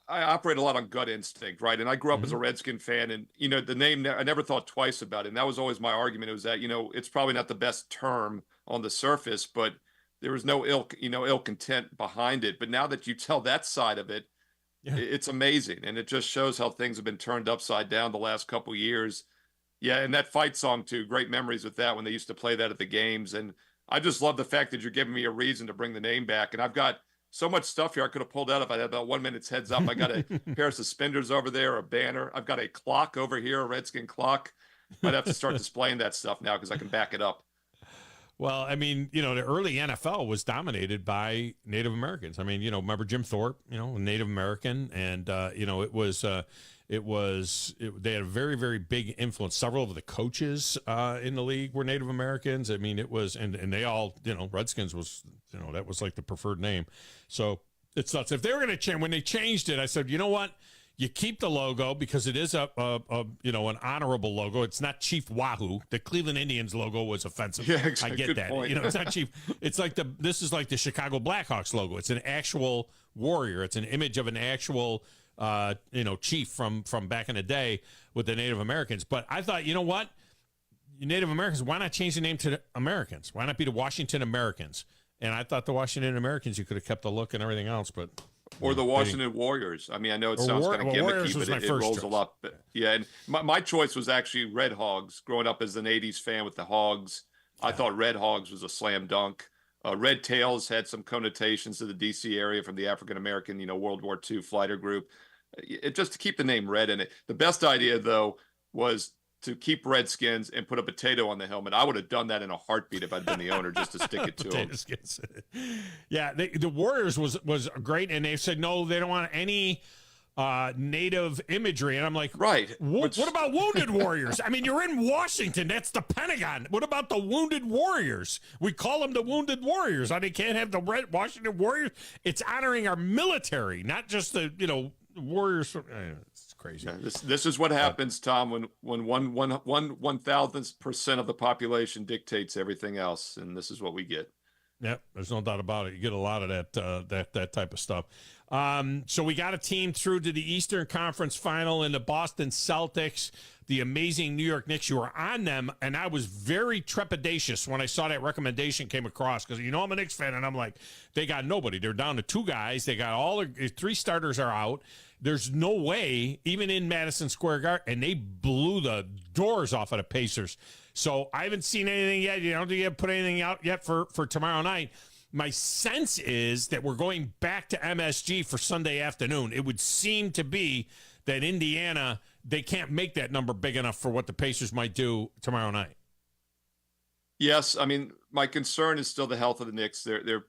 I operate a lot on gut instinct, right? And I grew up as a Redskin fan, and, the name, I never thought twice about it. And that was always my argument. It was that, it's probably not the best term on the surface, but there was no ill content behind it. But now that you tell that side of it, it's amazing. And it just shows how things have been turned upside down the last couple of years. Yeah, and that fight song too. Great memories with that when they used to play that at the games. And I just love the fact that you're giving me a reason to bring the name back. And I've got so much stuff here I could have pulled out if I had about 1 minute's heads up. I got a pair of suspenders over there, a banner. I've got a clock over here, a Redskin clock. Might have to start displaying that stuff now because I can back it up. Well, I mean, you know, the early NFL was dominated by Native Americans. I mean, you know, remember Jim Thorpe, you know, Native American, and you know, they had a very, very big influence. Several of the coaches in the league were Native Americans. I mean, it was, and they all, you know, Redskins was, you know, that was like the preferred name. So it's nuts. If they were going to change, when they changed it, I said, you know what? You keep the logo because it is a you know, an honorable logo. It's not Chief Wahoo. The Cleveland Indians logo was offensive. Yeah, exactly. I get Good that. point. You know, it's not Chief. It's like this is like the Chicago Blackhawks logo. It's an actual warrior. It's an image of an actual you know, chief from back in the day with the Native Americans. But I thought, you know what? Native Americans, why not change the name to the Americans? Why not be the Washington Americans? And I thought the Washington Americans, you could have kept the look and everything else, but or the Washington Warriors. I mean, I know it sounds kind of gimmicky, but it rolls a lot. But yeah, and my choice was actually Red Hogs. Growing up as an 80s fan with the Hogs, I thought Red Hogs was a slam dunk. Red Tails had some connotations to the D.C. area from the African-American, you know, World War II fighter group. Just to keep the name Red in it. The best idea, though, was to keep Redskins and put a potato on the helmet. I would have done that in a heartbeat if I'd been the owner, just to stick it to them. Yeah, the Warriors was great, and they said no, they don't want any native imagery, and I'm like, right. What about Wounded Warriors? I mean, you're in Washington. That's the Pentagon. What about the Wounded Warriors? We call them the Wounded Warriors. I mean, can't have the Red Washington Warriors. It's honoring our military, not just the, you know, Warriors. It's crazy. Yeah, this is what happens, Tom, when 1,000% of the population dictates everything else, and this is what we get. Yep, there's no doubt about it. You get a lot of that type of stuff. So we got a team through to the Eastern Conference Final in the Boston Celtics, the amazing New York Knicks. You were on them, and I was very trepidatious when I saw that recommendation came across because, you know, I'm a Knicks fan, and I'm like, they got nobody. They're down to 2 guys. They got all their 3 starters are out. There's no way, even in Madison Square Garden, and they blew the doors off of the Pacers. So I haven't seen anything yet. You don't think you have put anything out yet for tomorrow night. My sense is that we're going back to MSG for Sunday afternoon. It would seem to be that Indiana, they can't make that number big enough for what the Pacers might do tomorrow night. Yes, I mean, my concern is still the health of the Knicks. They're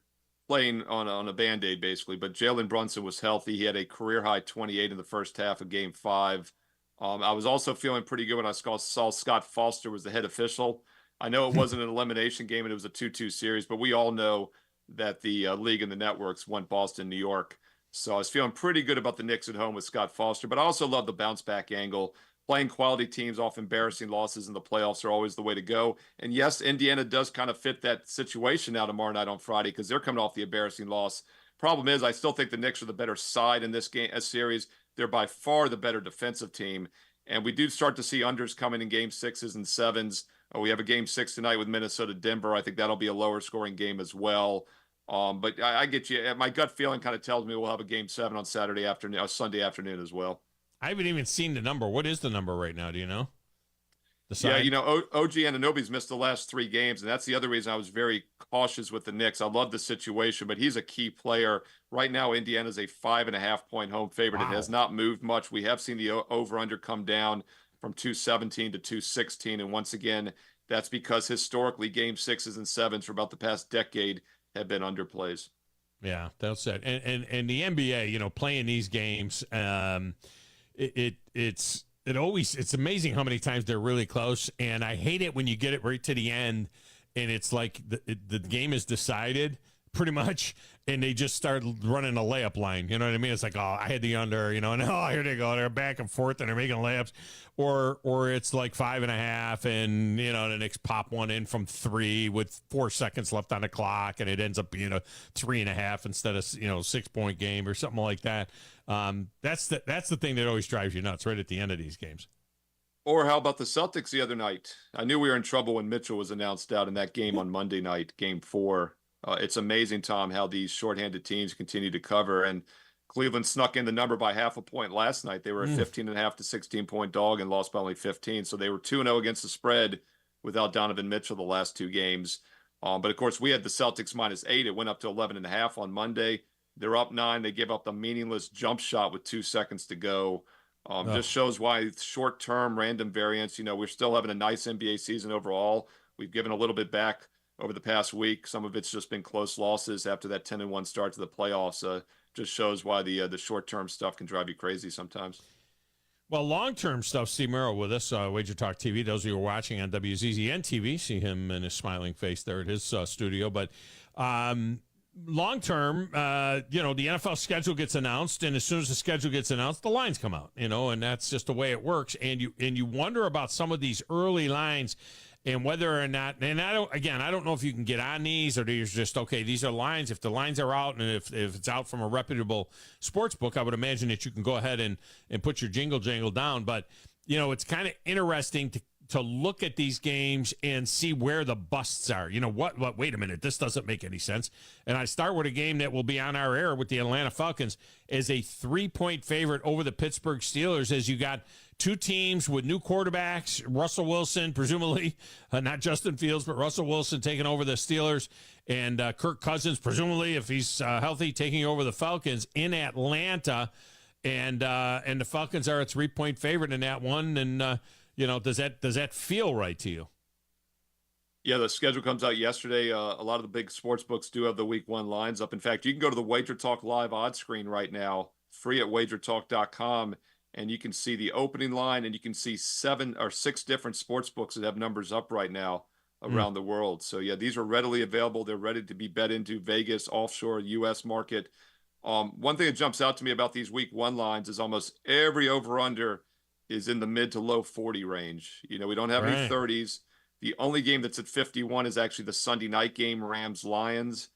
playing on a Band-Aid, basically, but Jalen Brunson was healthy. He had a career-high 28 in the first half of Game 5. I was also feeling pretty good when I saw Scott Foster was the head official. I know it wasn't an elimination game and it was a 2-2 series, but we all know that the league and the networks want Boston, New York. So I was feeling pretty good about the Knicks at home with Scott Foster, but I also love the bounce-back angle. Playing quality teams off embarrassing losses in the playoffs are always the way to go. And yes, Indiana does kind of fit that situation now tomorrow night on Friday because they're coming off the embarrassing loss. Problem is, I still think the Knicks are the better side in this series. They're by far the better defensive team. And we do start to see unders coming in Game 6s and 7s. We have a Game 6 tonight with Minnesota-Denver. I think that'll be a lower scoring game as well. But I get you. My gut feeling kind of tells me we'll have a Game 7 on Saturday afternoon, Sunday afternoon as well. I haven't even seen the number. What is the number right now? Do you know? Yeah, you know, OG Anunoby's missed the last 3 games, and that's the other reason I was very cautious with the Knicks. I love the situation, but he's a key player. Right now, Indiana's a 5.5-point home favorite. Wow. It has not moved much. We have seen the over-under come down from 217 to 216, and once again, that's because historically Game 6s and 7s for about the past decade have been underplays. Yeah, that's it. And the NBA, you know, playing these games, it's amazing how many times they're really close, and I hate it when you get it right to the end and it's like the game is decided pretty much, and they just start running a layup line. You know what I mean? It's like, oh, I had the under, you know, and oh, here they go. They're back and forth and they're making layups. Or it's like 5.5 and, you know, the Knicks pop one in from 3 with 4 seconds left on the clock, and it ends up being a 3.5 instead of, you know, 6-point game or something like that. That's the thing that always drives you nuts right at the end of these games. Or how about the Celtics the other night? I knew we were in trouble when Mitchell was announced out in that game on Monday night, Game 4. It's amazing, Tom, how these shorthanded teams continue to cover. And Cleveland snuck in the number by half a point last night. They were a 15.5 to 16-point dog and lost by only 15. So they were 2-0 against the spread without Donovan Mitchell the last two games. But, of course, we had the Celtics -8. It went up to 11.5 on Monday. They're up 9. They gave up the meaningless jump shot with 2 seconds to go. Just shows why short-term random variance. We're still having a nice NBA season overall. We've given a little bit back over the past week. Some of it's just been close losses after that 10-1 start to the playoffs. Just shows why the short-term stuff can drive you crazy sometimes. Well, long-term stuff, Steve Merril with us, WagerTalk TV. Those of you who are watching on WZZN TV, see him and his smiling face there at his studio. But long-term, the NFL schedule gets announced, and as soon as the schedule gets announced, the lines come out, and that's just the way it works. And you wonder about some of these early lines and whether or not, and I don't know if you can get on these or there's just, okay, these are lines. If the lines are out and if it's out from a reputable sports book, I would imagine that you can go ahead and put your jingle jangle down. But, it's kind of interesting to look at these games and see where the busts are. What, wait a minute, this doesn't make any sense. And I start with a game that will be on our air with the Atlanta Falcons as a 3-point favorite over the Pittsburgh Steelers, as you got two teams with new quarterbacks, Russell Wilson, presumably, not Justin Fields, but Russell Wilson taking over the Steelers, and Kirk Cousins, presumably, if he's healthy, taking over the Falcons in Atlanta. And the Falcons are a 3-point favorite in that one. And, does that feel right to you? Yeah, the schedule comes out yesterday. A lot of the big sports books do have the week 1 lines up. In fact, you can go to the WagerTalk live odds screen right now, free at WagerTalk.com, and you can see the opening line, and you can see 7 or 6 different sports books that have numbers up right now around the world. So, yeah, these are readily available. They're ready to be bet into Vegas, offshore, U.S. market. One thing that jumps out to me about these week 1 lines is almost every over-under is in the mid to low 40 range. We don't have any 30s. The only game that's at 51 is actually the Sunday night game, Rams-Lions.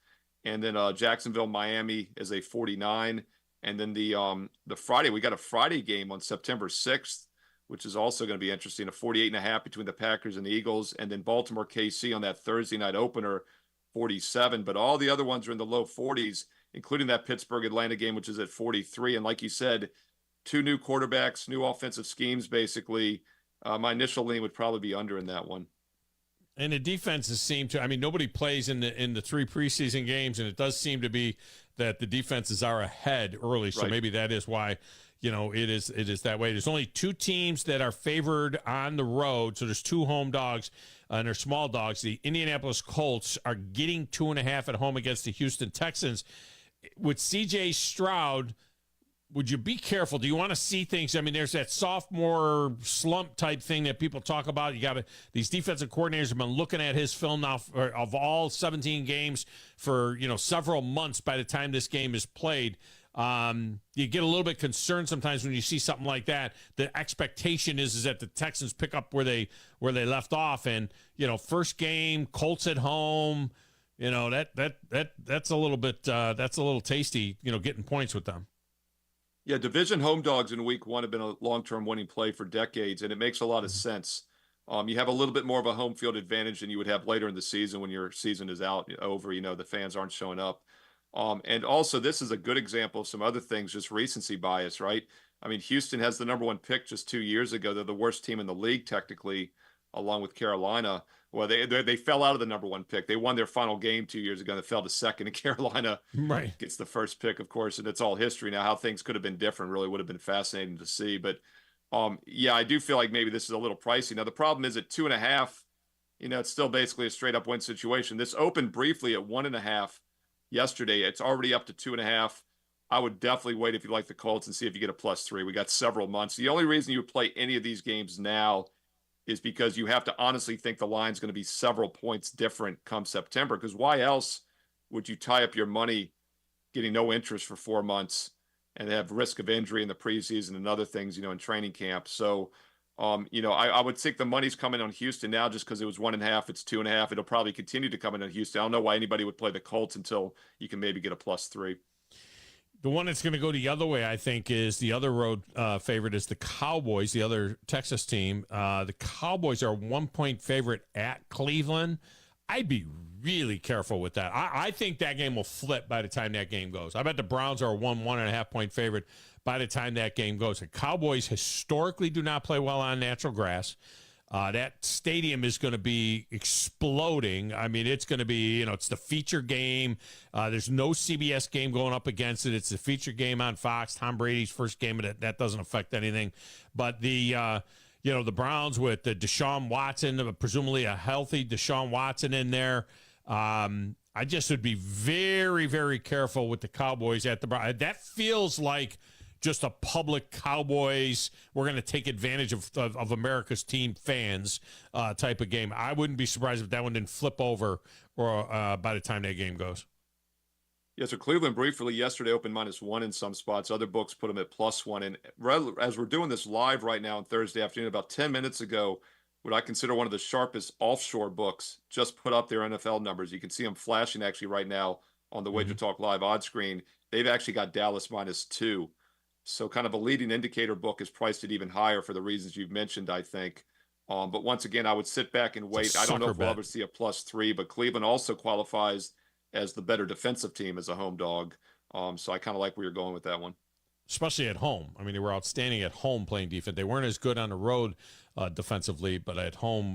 And then Jacksonville-Miami is a 49. And then the Friday, we got a Friday game on September 6th, which is also going to be interesting, a 48.5 between the Packers and the Eagles. And then Baltimore-KC on that Thursday night opener, 47. But all the other ones are in the low 40s, including that Pittsburgh-Atlanta game, which is at 43. And like you said, 2 new quarterbacks, new offensive schemes, basically. My initial lean would probably be under in that one. And the defenses seem to, nobody plays in the 3 preseason games, and it does seem to be that the defenses are ahead early. So maybe that is why, it is that way. There's only 2 teams that are favored on the road. So there's 2 home dogs, and they're small dogs. The Indianapolis Colts are getting 2.5 at home against the Houston Texans. With C.J. Stroud, would you be careful? Do you want to see things? There's that sophomore slump type thing that people talk about. These defensive coordinators have been looking at his film now of all 17 games for, several months by the time this game is played. You get a little bit concerned sometimes when you see something like that. The expectation is that the Texans pick up where they left off, and, first game, Colts at home, that's a little bit, that's a little tasty, getting points with them. Yeah, division home dogs in week 1 have been a long-term winning play for decades, and it makes a lot of sense. You have a little bit more of a home field advantage than you would have later in the season when your season is over, the fans aren't showing up. And also, this is a good example of some other things, just recency bias, right? Houston has the number 1 pick just 2 years ago. They're the worst team in the league, technically, along with Carolina. Well, they fell out of the number 1 pick. They won their final game 2 years ago. They fell to second, and Carolina gets the first pick, of course, and it's all history now. How things could have been different really would have been fascinating to see. But, yeah, I do feel like maybe this is a little pricey. Now, the problem is at 2.5, it's still basically a straight-up win situation. This opened briefly at 1.5 yesterday. It's already up to 2.5. I would definitely wait if you like the Colts and see if you get a +3. We got several months. The only reason you would play any of these games now is because you have to honestly think the line's going to be several points different come September, because why else would you tie up your money getting no interest for 4 months and have risk of injury in the preseason and other things, in training camp? So, I would think the money's coming on Houston now just because it was 1.5, it's 2.5. It'll probably continue to come in on Houston. I don't know why anybody would play the Colts until you can maybe get a +3. The one that's going to go the other way, I think, is the other road favorite is the Cowboys, the other Texas team. The Cowboys are a 1-point favorite at Cleveland. I'd be really careful with that. I think that game will flip by the time that game goes. I bet the Browns are a 1.5 point favorite by the time that game goes. The Cowboys historically do not play well on natural grass. That stadium is going to be exploding. I mean, it's going to be, it's the feature game. There's no CBS game going up against it. It's the feature game on Fox. Tom Brady's first game of it. That doesn't affect anything. But the Browns with the Deshaun Watson, presumably a healthy Deshaun Watson in there. I just would be very, very careful with the Cowboys at the Browns. That feels like just a public Cowboys, we're going to take advantage of America's team fans type of game. I wouldn't be surprised if that one didn't flip over or by the time that game goes. Yeah, so Cleveland briefly yesterday opened -1 in some spots. Other books put them at +1. And as we're doing this live right now on Thursday afternoon, about 10 minutes ago, what I consider one of the sharpest offshore books just put up their NFL numbers. You can see them flashing actually right now on the WagerTalk Live odds screen. They've actually got Dallas -2. So kind of a leading indicator book is priced at even higher for the reasons you've mentioned, I think. But once again, I would sit back and wait. I don't know if we'll ever see a +3, but Cleveland also qualifies as the better defensive team as a home dog. So I kind of like where you're going with that one. Especially at home. I mean, they were outstanding at home playing defense. They weren't as good on the road defensively, but at home,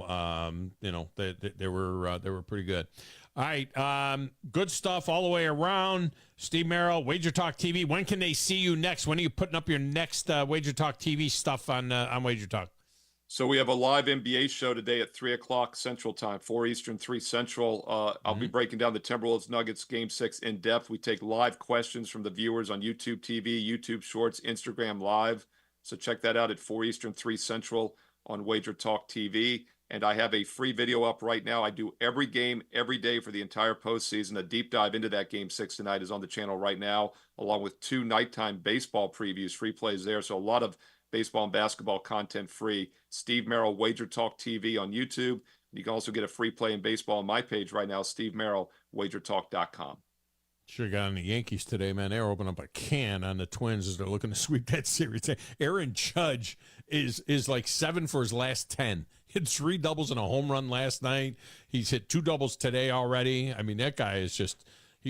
they were pretty good. All right, good stuff all the way around. Steve Merril, WagerTalk TV. When can they see you next? When are you putting up your next WagerTalk TV stuff on WagerTalk? So we have a live NBA show today at 3 o'clock Central Time, 4 Eastern, 3 Central. I'll be breaking down the Timberwolves Nuggets Game 6 in depth. We take live questions from the viewers on YouTube TV, YouTube Shorts, Instagram Live. So check that out at 4 Eastern, 3 Central on WagerTalk TV. And I have a free video up right now. I do every game every day for the entire postseason. A deep dive into that Game 6 tonight is on the channel right now, along with 2 nighttime baseball previews, free plays there. So a lot of baseball and basketball content free. Steve Merril, WagerTalk TV on YouTube. You can also get a free play in baseball on my page right now, Steve Merril, WagerTalk.com. Sure got on the Yankees today, man. They're opening up a can on the Twins as they're looking to sweep that series. Aaron Judge is like 7 for his last 10. Hit 3 doubles and a home run last night. He's hit 2 doubles today already. I mean, that guy is just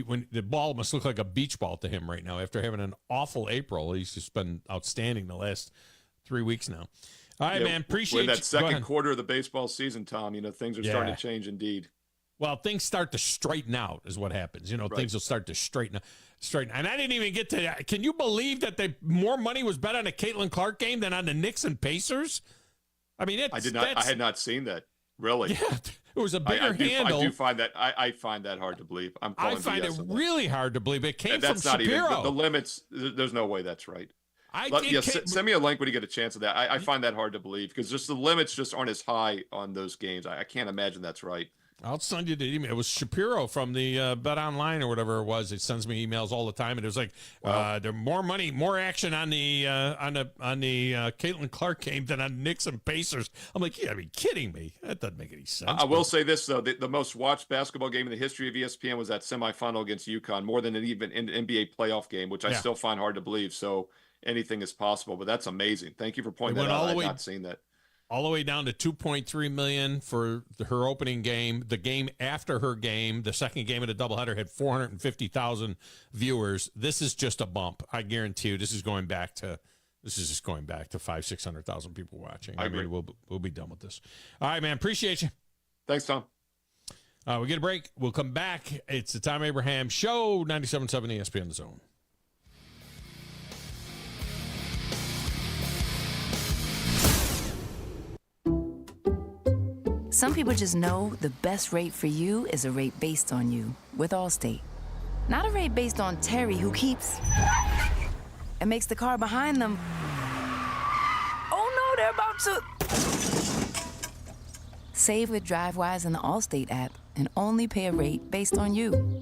when the ball must look like a beach ball to him right now after having an awful April. He's just been outstanding the last 3 weeks now. All right, man. Appreciate that second quarter of the baseball season, Tom. Things are starting to change indeed. Well, things start to straighten out is what happens. Right. Things will start to straighten. And I didn't even get to that. Can you believe that more money was bet on the Caitlin Clark game than on the Knicks and Pacers? I mean, I had not seen that. Really? Yeah, it was a bigger handle. I do find that. I find that hard to believe. I find it really hard to believe. It came from Shapiro. Even the limits. There's no way that's right. Send me a link when you get a chance of that. I find that hard to believe because just the limits just aren't as high on those games. I can't imagine that's right. I'll send you the email. It was Shapiro from the Bet Online or whatever it was. It sends me emails all the time, and it was like there's more money, more action on the Caitlin Clark game than on Knicks and Pacers. I'm like, yeah, I mean, kidding me? That doesn't make any sense. I will say this though: the most watched basketball game in the history of ESPN was that semifinal against UConn, more than even an NBA playoff game, which I still find hard to believe. So anything is possible, but that's amazing. Thank you for pointing that out. I've not seen that. All the way down to $2.3 million for her opening game. The game after her game, the second game of the doubleheader, had 450,000 viewers. This is just a bump. I guarantee you, this is just going back to 500,000-600,000 people watching. I mean, we'll be done with this. All right, man. Appreciate you. Thanks, Tom. We get a break. We'll come back. It's the Tom Abraham Show, 97.7 ESPN The Zone. Some people just know the best rate for you is a rate based on you with Allstate. Not a rate based on Terry, who keeps and makes the car behind them. Oh no, they're about to. Save with DriveWise in the Allstate app and only pay a rate based on you.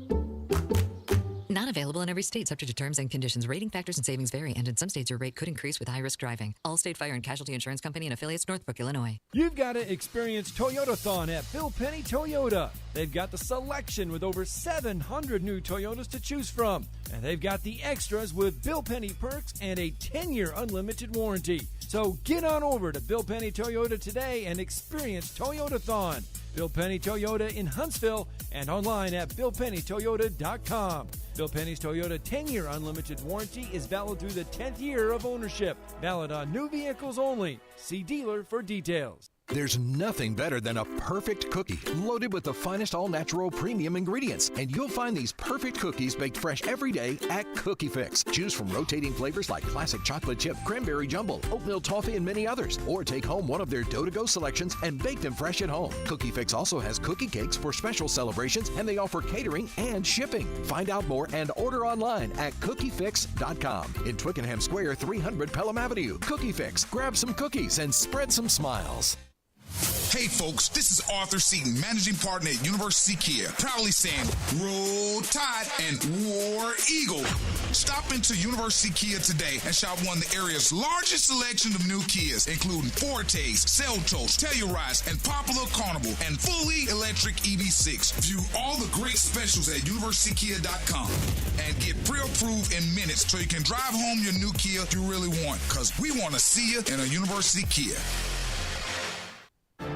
Not available in every state, subject to terms and conditions. Rating factors and savings vary, and in some states your rate could increase with high-risk driving. Allstate Fire and Casualty Insurance Company and affiliates, Northbrook, Illinois. You've got to experience Toyotathon at Bill Penny Toyota. They've got the selection with over 700 new Toyotas to choose from. And they've got the extras with Bill Penny perks and a 10-year unlimited warranty. So get on over to Bill Penny Toyota today and experience Toyotathon. Bill Penny Toyota in Huntsville and online at BillPennyToyota.com. Bill Penny's Toyota 10-year unlimited warranty is valid through the 10th year of ownership. Valid on new vehicles only. See dealer for details. There's nothing better than a perfect cookie loaded with the finest all-natural premium ingredients. And you'll find these perfect cookies baked fresh every day at Cookie Fix. Choose from rotating flavors like classic chocolate chip, cranberry jumble, oatmeal toffee, and many others. Or take home one of their dough-to-go selections and bake them fresh at home. Cookie Fix also has cookie cakes for special celebrations, and they offer catering and shipping. Find out more and order online at cookiefix.com. In Twickenham Square, 300 Pelham Avenue. Cookie Fix. Grab some cookies and spread some smiles. Hey folks, this is Arthur Seaton, managing partner at University Kia, proudly saying Roll Tide and War Eagle. Stop into University Kia today and shop one of the area's largest selection of new Kias, including Fortes, Seltos, Telluride, and Popular Carnival, and fully electric EV6. View all the great specials at universitykia.com and get pre-approved in minutes so you can drive home your new Kia you really want, because we want to see you in a University Kia.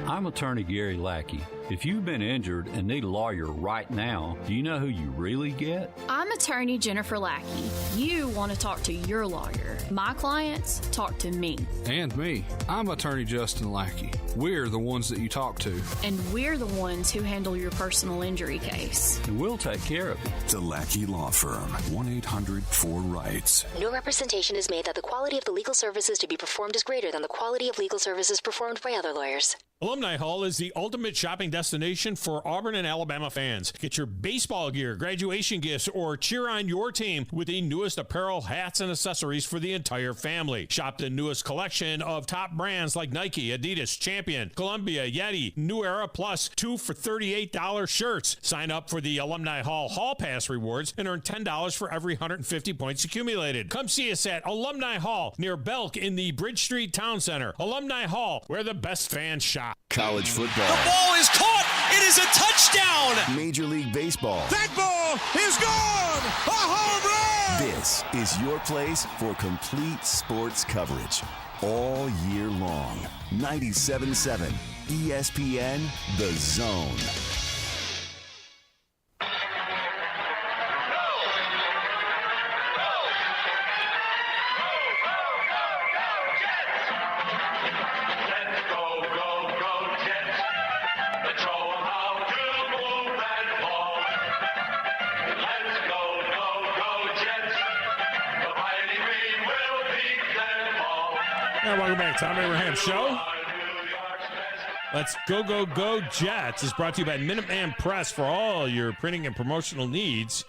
I'm attorney Gary Lackey. If you've been injured and need a lawyer right now, do you know who you really get? I'm attorney Jennifer Lackey. You want to talk to your lawyer. My clients talk to me. And me. I'm attorney Justin Lackey. We're the ones that you talk to. And we're the ones who handle your personal injury case. And we'll take care of it. The Lackey Law Firm. 1-800-4RIGHTS. No representation is made that the quality of the legal services to be performed is greater than the quality of legal services performed by other lawyers. Alumni Hall is the ultimate shopping destination for Auburn and Alabama fans. Get your baseball gear, graduation gifts, or cheer on your team with the newest apparel, hats, and accessories for the entire family. Shop the newest collection of top brands like Nike, Adidas, Champion, Columbia, Yeti, New Era, plus 2 for $38 shirts. Sign up for the Alumni Hall Pass rewards and earn $10 for every 150 points accumulated. Come see us at Alumni Hall near Belk in the Bridge Street Town Center. Alumni Hall, where the best fans shop. College football. The ball is caught. It is a touchdown. Major League Baseball. That ball is gone. A home run. This is your place for complete sports coverage all year long. 97.7 ESPN, The Zone. Welcome back to Thom Abraham Show. Let's go Jets is brought to you by Minuteman Press for all your printing and promotional needs.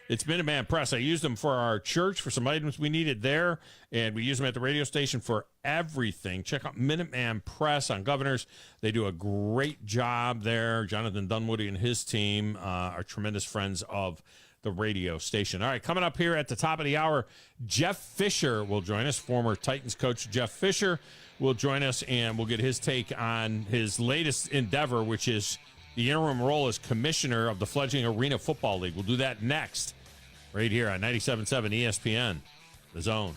It's Minuteman Press. I used them for our church for some items we needed there, and we use them at the radio station for everything. Check out Minuteman Press on Governors. They do a great job there. Jonathan Dunwoody and his team are tremendous friends of the radio station. All right, coming up here at the top of the hour, Jeff Fisher will join us. Former Titans coach Jeff Fisher will join us, and we'll get his take on his latest endeavor, which is the interim role as commissioner of the fledgling Arena Football League. We'll do that next, right here on 97.7 ESPN, The Zone.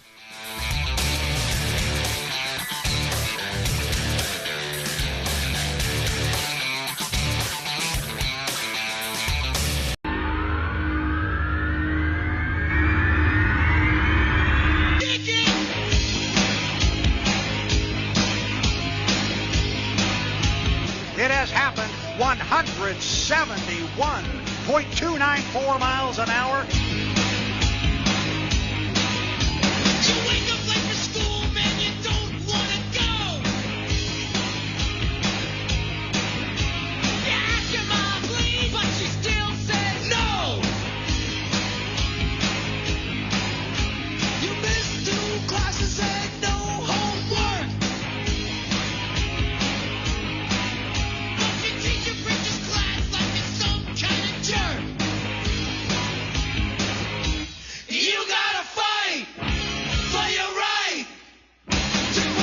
It has happened. 171.294 miles an hour. You wake up late for school, man, you don't want to go. You ask your mom, please, but she still says no. You missed 2 classes and no homework. But your teacher preaches class like you're some kind of jerk. You gotta fight for your right to play.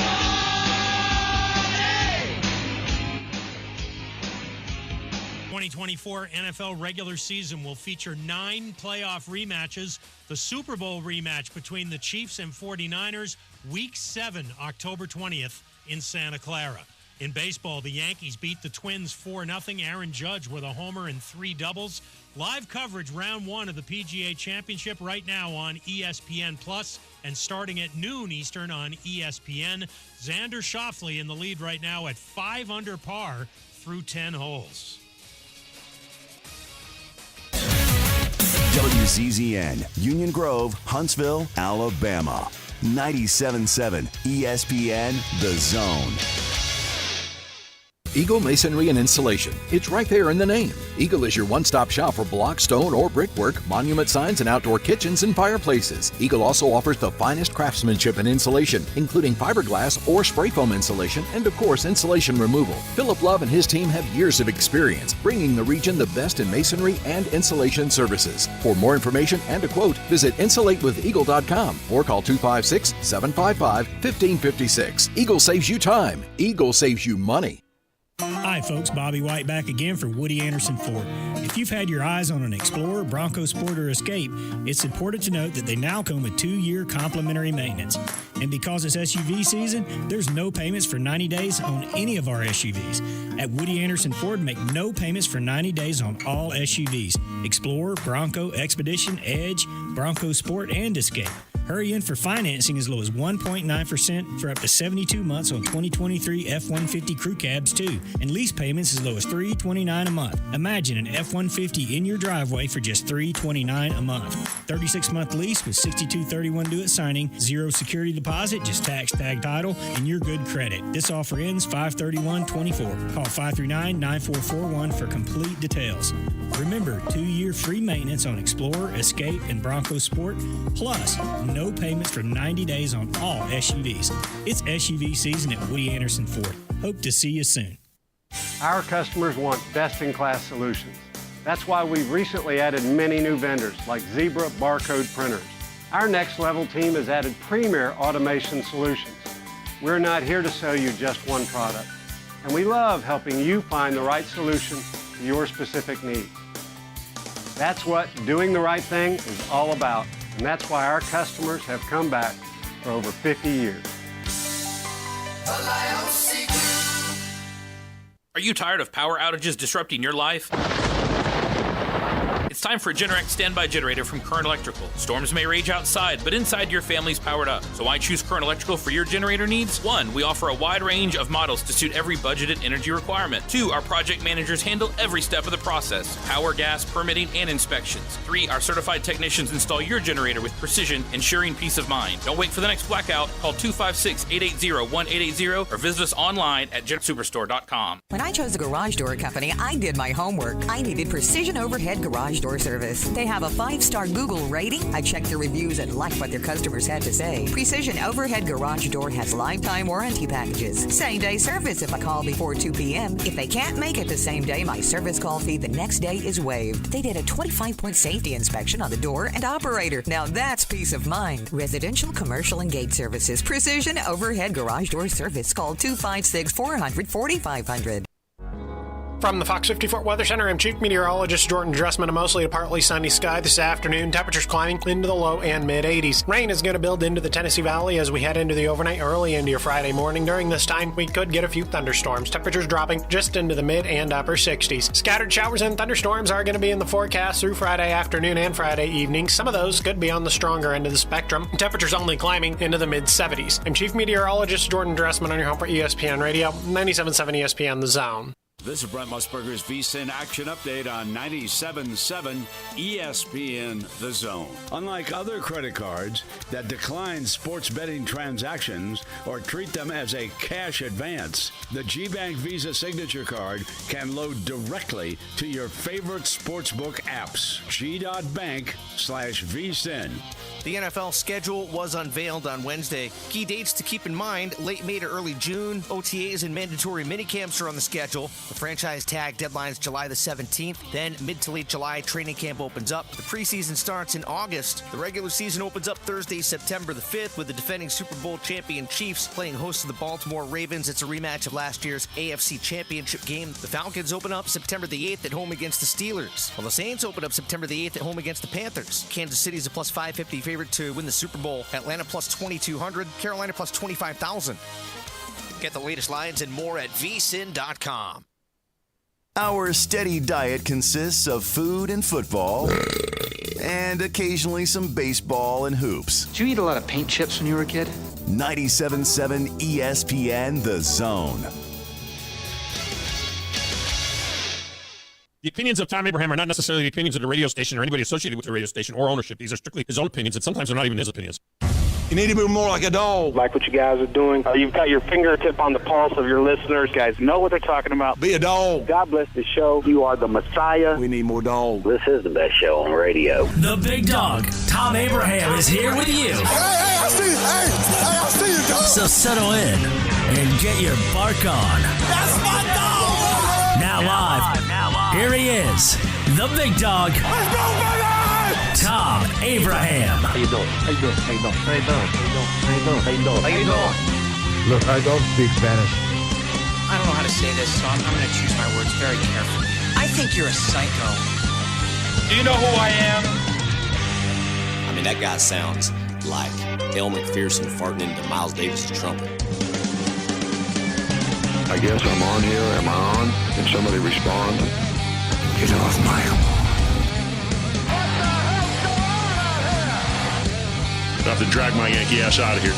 2024 NFL regular season will feature 9 playoff rematches. The Super Bowl rematch between the Chiefs and 49ers, Week 7, October 20th in Santa Clara. In baseball, the Yankees beat the Twins 4-0. Aaron Judge with a homer and 3 doubles. Live coverage round 1 of the PGA Championship right now on ESPN Plus and starting at noon Eastern on ESPN. Xander Schauffele in the lead right now at 5 under par through 10 holes. WZZN, Union Grove, Huntsville, Alabama. 97.7 ESPN, The Zone. Eagle Masonry and Insulation. It's right there in the name. Eagle is your one-stop shop for block, stone, or brickwork, monument signs, and outdoor kitchens and fireplaces. Eagle also offers the finest craftsmanship and insulation, including fiberglass or spray foam insulation, and of course, insulation removal. Philip Love and his team have years of experience, bringing the region the best in masonry and insulation services. For more information and a quote, visit insulatewitheagle.com or call 256-755-1556. Eagle saves you time. Eagle saves you money. Hi folks, Bobby White back again for Woody Anderson Ford. If you've had your eyes on an Explorer, Bronco Sport, or Escape, it's important to note that they now come with 2-year complimentary maintenance. And because it's SUV season, there's no payments for 90 days on any of our SUVs. At Woody Anderson Ford, make no payments for 90 days on all SUVs. Explorer, Bronco, Expedition, Edge, Bronco Sport, and Escape. Hurry in for financing as low as 1.9% for up to 72 months on 2023 F-150 crew cabs too, and lease payments as low as $329 a month. Imagine an F-150 in your driveway for just $329 a month. 36-month lease with 6231 due at signing, 0 security deposit, just tax tag title, and your good credit. This offer ends 5/31/24. Call 539-9441 for complete details. Remember, 2-year free maintenance on Explorer, Escape, and Bronco Sport, plus no payments for 90 days on all SUVs. It's SUV season at Woody Anderson Ford. Hope to see you soon. Our customers want best-in-class solutions. That's why we've recently added many new vendors like Zebra barcode printers. Our next level team has added premier automation solutions. We're not here to sell you just one product, and we love helping you find the right solution to your specific needs. That's what doing the right thing is all about, and that's why our customers have come back for over 50 years. Are you tired of power outages disrupting your life? It's time for a Generac standby generator from Current Electrical. Storms may rage outside, but inside your family's powered up. So why choose Current Electrical for your generator needs? 1, we offer a wide range of models to suit every budgeted energy requirement. 2, our project managers handle every step of the process: power, gas, permitting, and inspections. 3, our certified technicians install your generator with precision, ensuring peace of mind. Don't wait for the next blackout. Call 256-880-1880 or visit us online at GenSuperstore.com. When I chose a garage door company, I did my homework. I needed precision overhead garage door service. They have a 5-star Google rating. I checked their reviews and liked what their customers had to say. Precision Overhead Garage Door has lifetime warranty packages. Same-day service if I call before 2 p.m. If they can't make it the same day, my service call fee the next day is waived. They did a 25-point safety inspection on the door and operator. Now that's peace of mind. Residential, commercial, and gate services. Precision Overhead Garage Door Service. Call 256-400-4500. From the Fox 54 Weather Center, I'm Chief Meteorologist Jordan Dressman. A mostly to partly sunny sky this afternoon. Temperatures climbing into the low and mid-80s. Rain is going to build into the Tennessee Valley as we head into the overnight, early into your Friday morning. During this time, we could get a few thunderstorms. Temperatures dropping just into the mid and upper 60s. Scattered showers and thunderstorms are going to be in the forecast through Friday afternoon and Friday evening. Some of those could be on the stronger end of the spectrum. Temperatures only climbing into the mid-70s. I'm Chief Meteorologist Jordan Dressman on your home for ESPN Radio, 97.7 ESPN The Zone. This is Brent Musburger's VSiN Action Update on 97.7 ESPN The Zone. Unlike other credit cards that decline sports betting transactions or treat them as a cash advance, the G-Bank Visa Signature Card can load directly to your favorite sportsbook apps. G.bank/VSiN. The NFL schedule was unveiled on Wednesday. Key dates to keep in mind: late May to early June. OTAs and mandatory minicamps are on the schedule. The franchise tag deadline is July the 17th. Then mid to late July, training camp opens up. The preseason starts in August. The regular season opens up Thursday, September the 5th, with the defending Super Bowl champion Chiefs playing host to the Baltimore Ravens. It's a rematch of last year's AFC Championship game. The Falcons open up September the 8th at home against the Steelers, while the Saints open up September the 8th at home against the Panthers. Kansas City is a plus 550 favorite to win the Super Bowl. Atlanta plus 2,200. Carolina plus 25,000. Get the latest lines and more at vsin.com. Our steady diet consists of food and football, and occasionally some baseball and hoops. Did you eat a lot of paint chips when you were a kid? 97.7 ESPN The Zone. The opinions of Thom Abraham are not necessarily the opinions of the radio station or anybody associated with the radio station or ownership. These are strictly his own opinions, and sometimes they're not even his opinions. You need to be more like a dog. Like what you guys are doing. You've got your fingertip on the pulse of your listeners. You guys know what they're talking about. Be a dog. God bless the show. You are the Messiah. We need more dogs. This is the best show on radio. The big dog, Thom Abraham, is here with you. Hey, I see you. Hey, I see you, dog. So settle in and get your bark on. That's my dog. Now live, here he is, the big dog. Let's go, baby! Thom Abraham. How you doing? How you doing? How you doing? How you doing? How you doing? How you doing? How you doing? Look, I don't speak Spanish. I don't know how to say this, so I'm going to choose my words very carefully. I think you're a psycho. Do you know who I am? I mean, that guy sounds like El McPherson farting into Miles Davis' trumpet. I guess I'm on here. Am I on? Can somebody respond? Get off my lawn. I have to drag my Yankee ass out of here.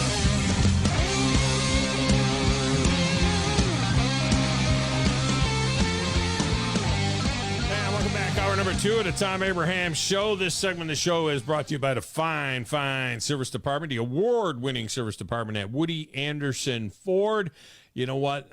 And welcome back. Hour number 2 of the Thom Abraham Show. This segment of the show is brought to you by the fine service department, the award-winning service department at Woody Anderson Ford. You know what?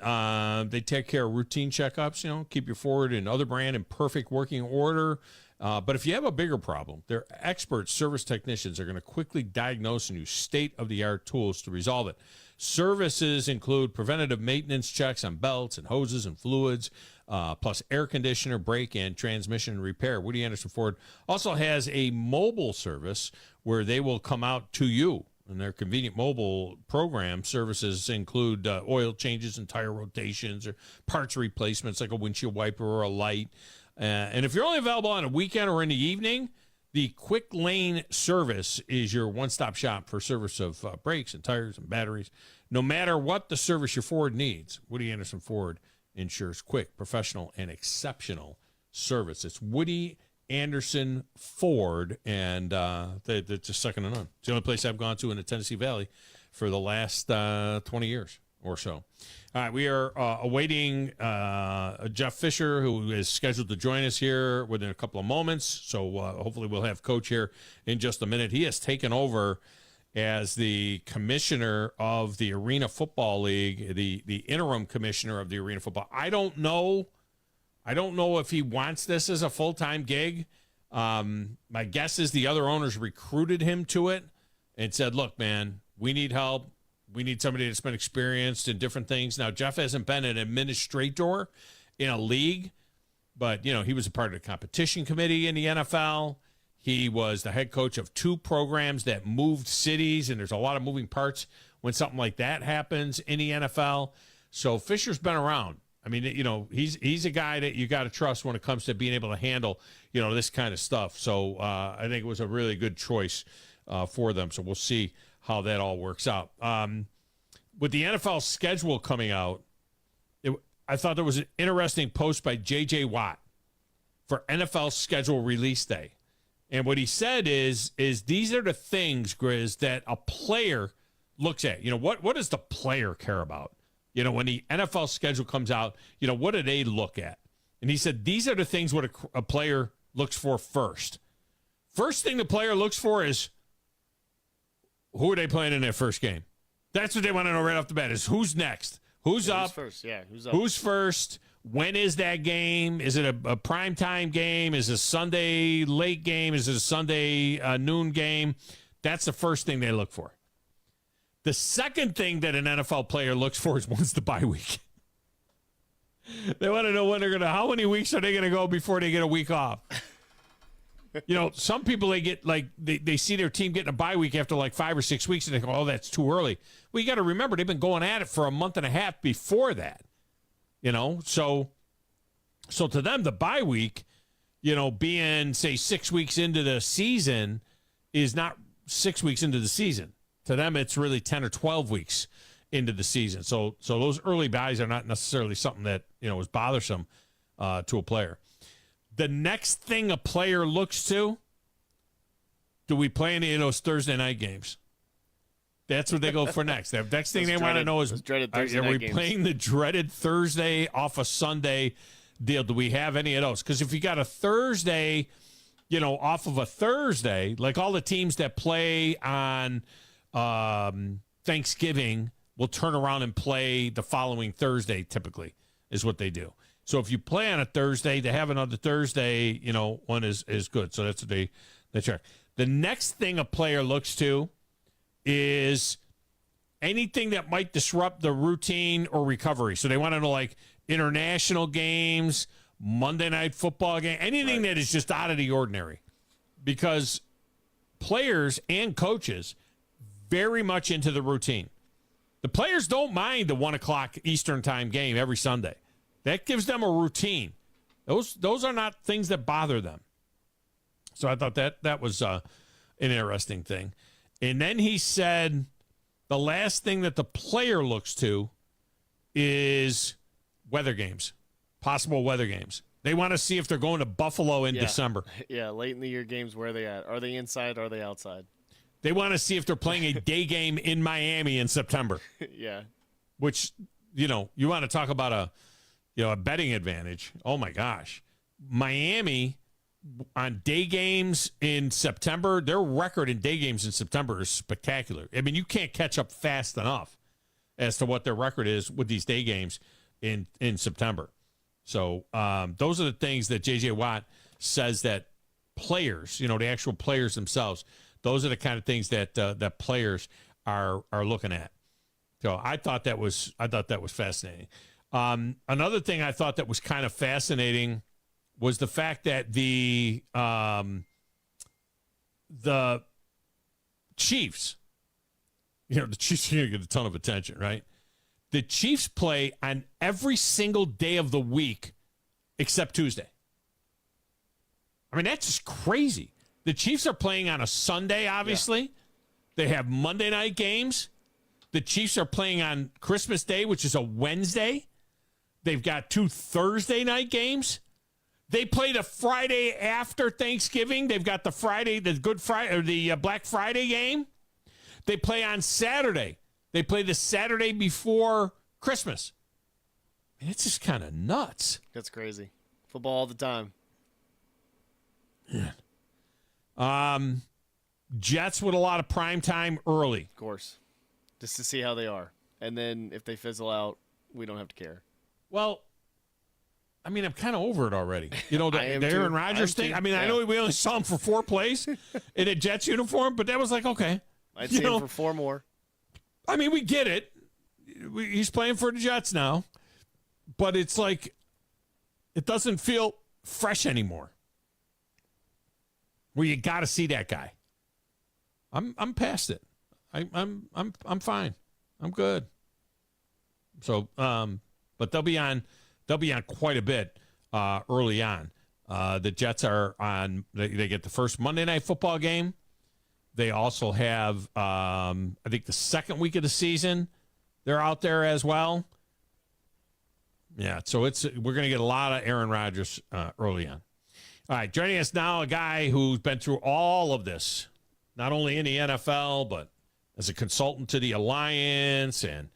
They take care of routine checkups, keep your Ford and other brand in perfect working order. But if you have a bigger problem, their expert service technicians are going to quickly diagnose and use state-of-the-art tools to resolve it. Services include preventative maintenance checks on belts and hoses and fluids, plus air conditioner, brake, and transmission repair. Woody Anderson Ford also has a mobile service where they will come out to you. And their convenient mobile program services include oil changes and tire rotations or parts replacements like a windshield wiper or a light. And if you're only available on a weekend or in the evening, the Quick Lane service is your one-stop shop for service of brakes and tires and batteries. No matter what the service your Ford needs, Woody Anderson Ford ensures quick, professional, and exceptional service. It's Woody Anderson Ford, and they're just second to none. It's the only place I've gone to in the Tennessee Valley for the last 20 years or so. All right, we are awaiting Jeff Fisher, who is scheduled to join us here within a couple of moments. So hopefully we'll have Coach here in just a minute. He has taken over as the commissioner of the Arena Football League, the interim commissioner of the Arena Football. I don't know if he wants this as a full-time gig. My guess is the other owners recruited him to it and said, look, man, we need help. We need somebody that's been experienced in different things. Now, Jeff hasn't been an administrator in a league, but, he was a part of the competition committee in the NFL. He was the head coach of 2 programs that moved cities, and there's a lot of moving parts when something like that happens in the NFL. So Fisher's been around. I mean, he's a guy that you got to trust when it comes to being able to handle, this kind of stuff. So I think it was a really good choice for them. So we'll see how that all works out. With the NFL schedule coming out, I thought there was an interesting post by J.J. Watt for NFL schedule release day. And what he said is these are the things, Grizz, that a player looks at. What does the player care about? When the NFL schedule comes out, what do they look at? And he said these are the things what a player looks for first. First thing the player looks for is, who are they playing in their first game? That's what they want to know right off the bat is who's next? Who's up? Who's first? Yeah, who's up? Who's first? When is that game? Is it a primetime game? Is it a Sunday late game? Is it a Sunday noon game? That's the first thing they look for. The second thing that an NFL player looks for is when's the bye week. They want to know how many weeks are they going to go before they get a week off? Some people, they get they see their team getting a bye week after 5 or 6 weeks and they go, oh, that's too early. Well, you got to remember, they've been going at it for a month and a half before that, So to them, the bye week, being, say, 6 weeks into the season is not 6 weeks into the season. To them, it's really 10 or 12 weeks into the season. So those early buys are not necessarily something that, is bothersome to a player. The next thing a player looks to, do we play any of those Thursday night games? That's what they go for next. The next thing they want to know is, are we playing the dreaded Thursday off a Sunday deal? Do we have any of those? Because if you got a Thursday, off of a Thursday, like all the teams that play on Thanksgiving will turn around and play the following Thursday, typically, is what they do. So if you play on a Thursday, to have another Thursday, one is good. So that's what they check. The next thing a player looks to is anything that might disrupt the routine or recovery. So they want to know, like, international games, Monday Night Football game, anything that is just out of the ordinary. Because players and coaches very much into the routine. The players don't mind the 1 o'clock Eastern time game every Sunday. That gives them a routine. Those are not things that bother them. So I thought that was an interesting thing. And then he said the last thing that the player looks to is weather games, possible weather games. They want to see if they're going to Buffalo in December. Yeah, late in the year games, where are they at? Are they inside? Are they outside? They want to see if they're playing a day game in Miami in September. Yeah. Which, you want to talk about a betting advantage. Oh, my gosh. Miami on day games in September, their record in day games in September is spectacular. I mean, you can't catch up fast enough as to what their record is with these day games in September. So those are the things that J.J. Watt says that players, the actual players themselves, those are the kind of things that that players are looking at. So I thought that was fascinating. Another thing I thought that was kind of fascinating was the fact that the Chiefs, the Chiefs are going to get a ton of attention, right? The Chiefs play on every single day of the week except Tuesday. I mean, that's just crazy. The Chiefs are playing on a Sunday, obviously. Yeah. They have Monday night games. The Chiefs are playing on Christmas Day, which is a Wednesday. They've got 2 Thursday night games. They play the Friday after Thanksgiving. They've got the Good Friday, or the Black Friday game. They play on Saturday. They play the Saturday before Christmas. And it's just kind of nuts. That's crazy. Football all the time. Yeah. Jets with a lot of prime time early. Of course. Just to see how they are. And then if they fizzle out, we don't have to care. Well, I mean, I'm kind of over it already. The Aaron Rodgers thing. I mean, I know we only saw him for 4 plays in a Jets uniform, but that was like, okay. I'd see him for 4 more. I mean, we get it. He's playing for the Jets now. But it's like, it doesn't feel fresh anymore. Where you got to see that guy. I'm past it. I'm fine. I'm good. So, but they'll be on quite a bit early on. The Jets are on. They get the first Monday Night Football game. They also have, I think, the second week of the season. They're out there as well. Yeah, so we're going to get a lot of Aaron Rodgers early on. All right, joining us now, a guy who's been through all of this, not only in the NFL, but as a consultant to the Alliance and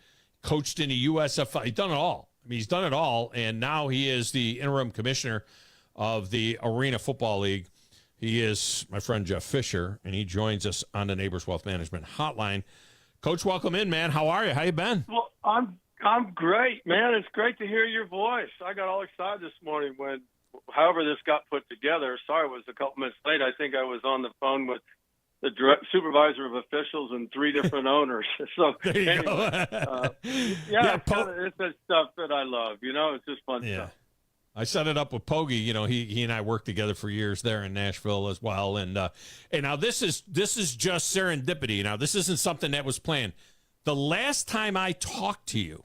coached in the USFL. He's done it all. I mean, he's done it all, and now he is the interim commissioner of the Arena Football League. He is my friend Jeff Fisher, and he joins us on the Neighbors Wealth Management Hotline. Coach, welcome in, man. How are you? How you been? Well, I'm great, man. It's great to hear your voice. I got all excited this morning when, however this got put together. Sorry, it was a couple minutes late. I think I was on the phone with the supervisor of officials and 3 different owners. So anyway, it's the stuff that I love. It's just fun stuff. I set it up with Poggi. He and I worked together for years there in Nashville as well. And now this is just serendipity. Now, this isn't something that was planned. The last time I talked to you,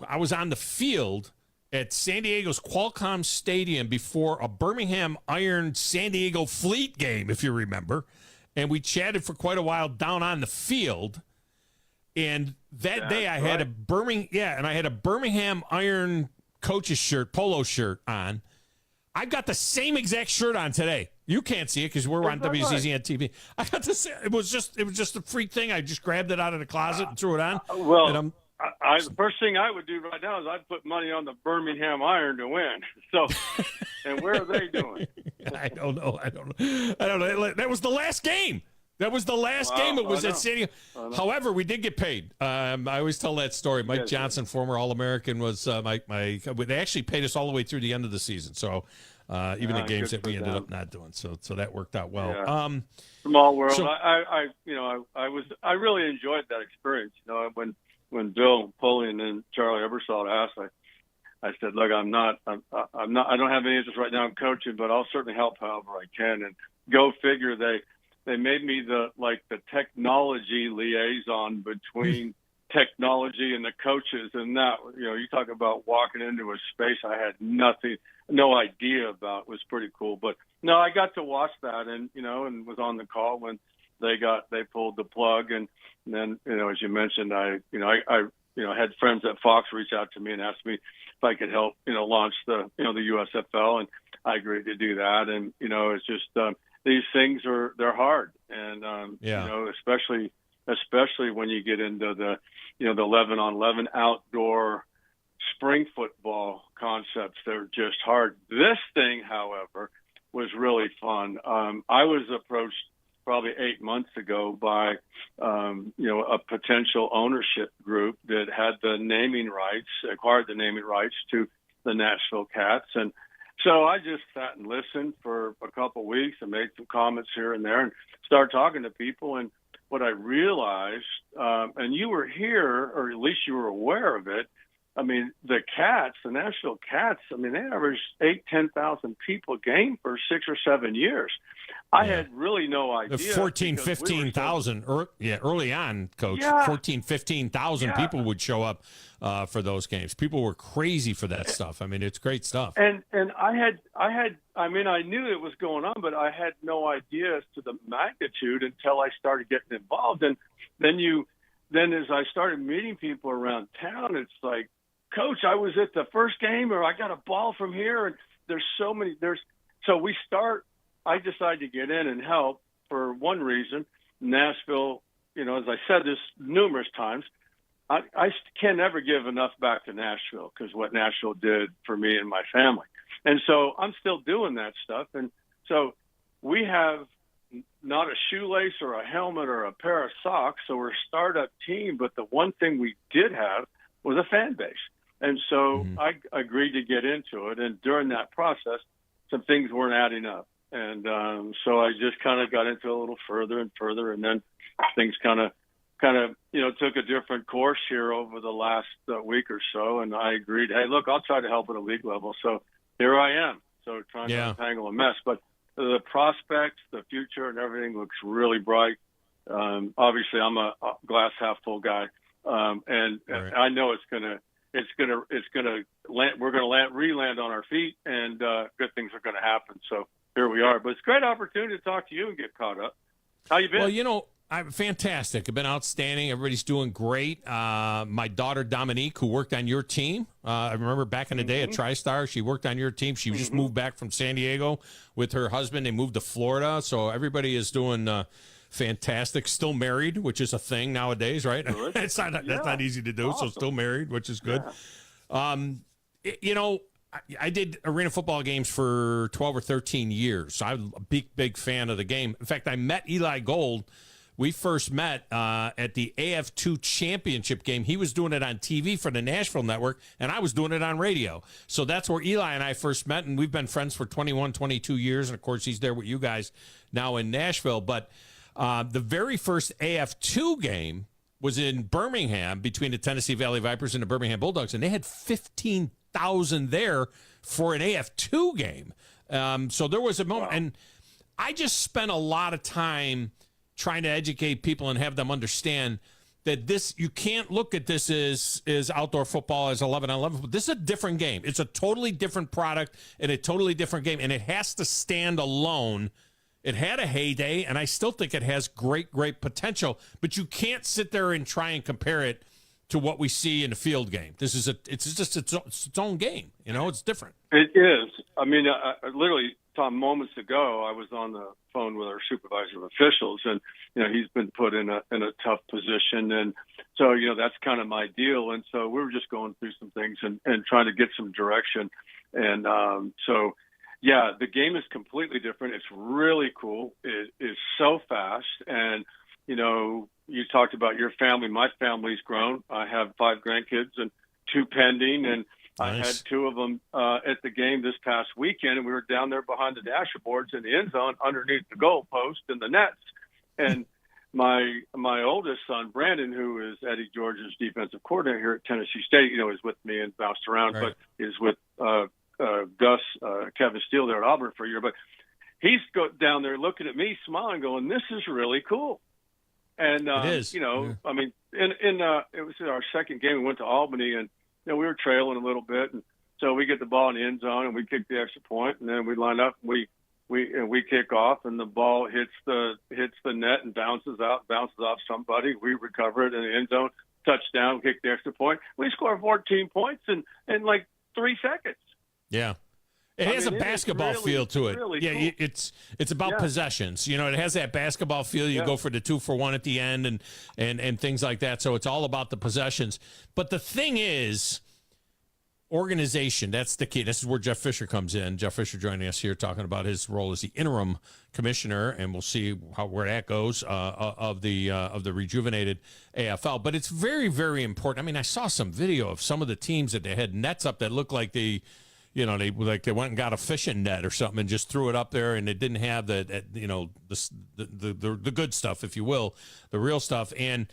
I was on the field at San Diego's Qualcomm Stadium before a Birmingham Iron San Diego Fleet game, if you remember. And we chatted for quite a while down on the field. And that day I had a Birmingham Iron coach's shirt, polo shirt on. I've got the same exact shirt on today. You can't see it because we're on WZZN TV. I got to say, it was just a freak thing. I just grabbed it out of the closet and threw it on. The first thing I would do right now is I'd put money on the Birmingham Iron to win. So, and where are they doing? I don't know. That was the last game. That was the last game. It was at San Diego. However, we did get paid. I always tell that story. Mike Johnson, former All-American, was they actually paid us all the way through the end of the season. So even the games that we ended up not doing. So that worked out well. Yeah. Small world. So, I really enjoyed that experience. You know, when Bill Pulley and Charlie Ebersol asked, I said, look, I don't have any interest right now in coaching, but I'll certainly help however I can. And go figure, they made me the technology liaison between technology and the coaches. And that, you talk about walking into a space I had no idea about. It was pretty cool. But no, I got to watch that and was on the call when they pulled the plug. And then, as you mentioned, I had friends at Fox reach out to me and ask me if I could help, launch the USFL. And I agreed to do that. And, it's just, these things they're hard. And, especially when you get into the 11-on-11 outdoor spring football concepts, they're just hard. This thing, however, was really fun. I was approached probably 8 months ago by, a potential ownership group that had acquired the naming rights to the Nashville Cats. And so I just sat and listened for a couple of weeks and made some comments here and there and started talking to people. And what I realized, and you were here, or at least you were aware of it, I mean, the Nashville Cats, I mean, they averaged 10,000 people a game for 6 or 7 years. I had really no idea. 15,000 early on, Coach. 15,000 people would show up for those games. People were crazy for that stuff. I mean, it's great stuff. And I knew it was going on, but I had no idea as to the magnitude until I started getting involved. And then as I started meeting people around town, it's like, Coach, I was at the first game, or I got a ball from here, and there's so many. I decided to get in and help for one reason. Nashville, as I said this numerous times, I can never give enough back to Nashville because what Nashville did for me and my family. And so I'm still doing that stuff. And so we have not a shoelace or a helmet or a pair of socks, so we're a startup team. But the one thing we did have was a fan base. And so I agreed to get into it. And during that process, some things weren't adding up. And so I just kind of got into it a little further and further. And then things kind of took a different course here over the last week or so. And I agreed, hey, look, I'll try to help at a league level. So here I am. So trying to untangle a mess. But the prospects, the future, and everything looks really bright. Obviously, I'm a glass half full guy. And I know it's gonna land. We're gonna re-land on our feet, and good things are gonna happen. So here we are. But it's a great opportunity to talk to you and get caught up. How you been? Well, I'm fantastic. I've been outstanding. Everybody's doing great. My daughter Dominique, who worked on your team, I remember back in the day at TriStar, she worked on your team. She just moved back from San Diego with her husband. They moved to Florida, so everybody is doing fantastic. Still married, which is a thing nowadays, right? That's not easy to do. Awesome. So still married, which is good. Yeah. I did arena football games for 12 or 13 years. So I'm a big fan of the game. In fact, I met Eli Gold. We first met at the AF2 championship game. He was doing it on TV for the Nashville network, and I was doing it on radio. So that's where Eli and I first met, and we've been friends for 21, 22 years. And, of course, he's there with you guys now in Nashville. But the very first AF2 game was in Birmingham between the Tennessee Valley Vipers and the Birmingham Bulldogs, and they had 15,000 there for an AF2 game. So there was a moment, and I just spent a lot of time trying to educate people and have them understand that you can't look at this as outdoor football as 11-on-11. But this is a different game. It's a totally different product and a totally different game, and it has to stand alone It had a heyday, and I still think it has great, great potential. But you can't sit there and try and compare it to what we see in the field game. It's just its own game. It's different. It is. I mean, I literally, Thom, moments ago, I was on the phone with our supervisor of officials, and he's been put in a tough position, and so that's kind of my deal. And so we were just going through some things and trying to get some direction, and so. Yeah, the game is completely different. It's really cool. It is so fast. And, you talked about your family. My family's grown. I have 5 grandkids and 2 pending. And nice. I had 2 of them at the game this past weekend. And we were down there behind the dasherboards in the end zone underneath the goal post and the nets. And my oldest son, Brandon, who is Eddie George's defensive coordinator here at Tennessee State, is with me and bounced around, right. But is with Kevin Steele there at Auburn for a year, but he's down there looking at me, smiling, going, "This is really cool." And it is. I mean, it was our second game. We went to Albany, and we were trailing a little bit, and so we get the ball in the end zone, and we kick the extra point, and then we line up, and we kick off, and the ball hits the net and bounces off somebody. We recover it in the end zone, touchdown, kick the extra point. We score 14 points in like 3 seconds. Yeah. It has a basketball feel to it. Really yeah, cool. It's about possessions. It has that basketball feel. You go for the 2-for-1 at the end and things like that. So it's all about the possessions. But the thing is, organization, that's the key. This is where Jeff Fisher comes in. Jeff Fisher joining us here talking about his role as the interim commissioner, and we'll see where that goes of the rejuvenated AFL. But it's very, very important. I mean, I saw some video of some of the teams that they had nets up that looked like they went and got a fishing net or something and just threw it up there, and it didn't have the good stuff, if you will, the real stuff. And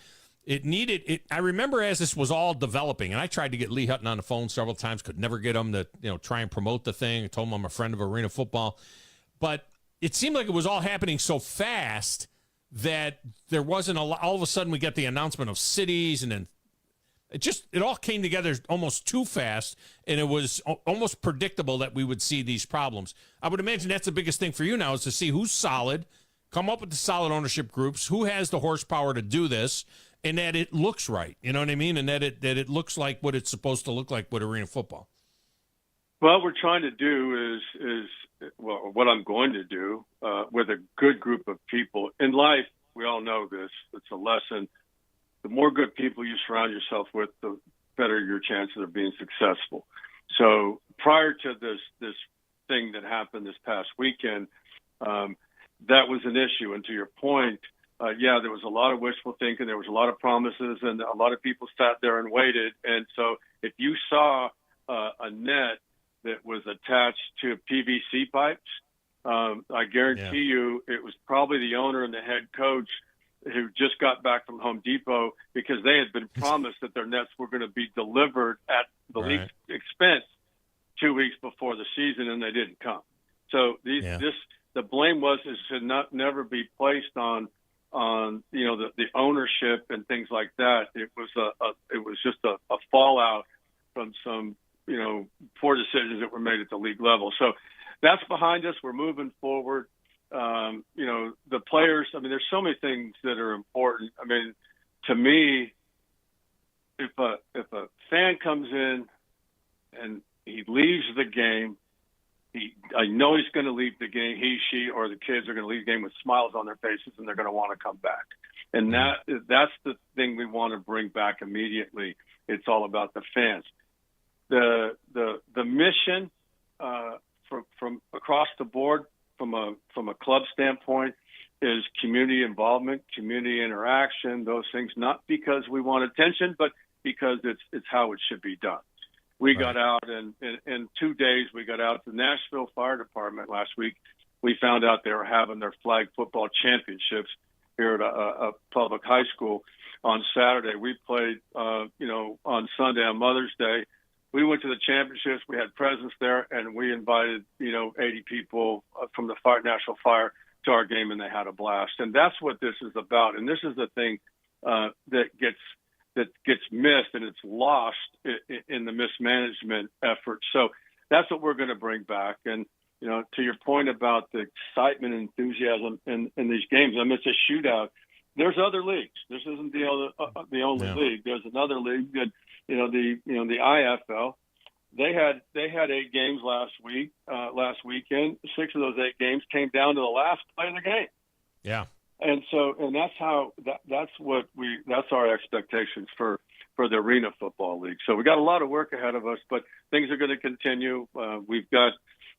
it needed it. I remember as this was all developing, and I tried to get Lee Hutton on the phone several times, could never get him to try and promote the thing. I told him I'm a friend of arena football, but it seemed like it was all happening so fast that there wasn't all of a sudden we get the announcement of cities, and then it all came together almost too fast, and it was almost predictable that we would see these problems. I would imagine that's the biggest thing for you now, is to see who's solid, come up with the solid ownership groups, who has the horsepower to do this, and that it looks right. You know what I mean? And that it looks like what it's supposed to look like with arena football. Well, what we're trying to do is what I'm going to do with a good group of people. In life, we all know this. It's a lesson. The more good people you surround yourself with, the better your chances of being successful. So prior to this thing that happened this past weekend, that was an issue. And to your point, there was a lot of wishful thinking. There was a lot of promises, and a lot of people sat there and waited. And so if you saw a net that was attached to PVC pipes, I guarantee you it was probably the owner and the head coach who just got back from Home Depot, because they had been promised that their nets were going to be delivered at the league's expense 2 weeks before the season, and they didn't come. So the blame should never be placed on the ownership and things like that. It was just a fallout from some poor decisions that were made at the league level. So that's behind us. We're moving forward. The players, I mean, there's so many things that are important. I mean, to me, if a fan comes in and he leaves the game, I know he's going to leave the game. He, she, or the kids are going to leave the game with smiles on their faces, and they're going to want to come back. And that's the thing we want to bring back immediately. It's all about the fans. The mission from across the board, from a club standpoint, is community involvement, community interaction, those things, not because we want attention, but because it's how it should be done. We got out, and in 2 days, we got out to the Nashville Fire Department last week. We found out they were having their flag football championships here at a public high school on Saturday. We played, on Sunday on Mother's Day. We went to the championships. We had presents there, and we invited, 80 people from the Nashville Fire to our game, and they had a blast. And that's what this is about. And this is the thing that gets missed, and it's lost in the mismanagement effort. So that's what we're going to bring back. And to your point about the excitement and enthusiasm in these games. I mean, it's a shootout. There's other leagues. This isn't the only league. There's another league that, the IFL. They had 8 games last weekend. 6 of those 8 games came down to the last play of the game. Yeah. And that's our expectations for the Arena Football League. So we got a lot of work ahead of us, but things are going to continue. We've got,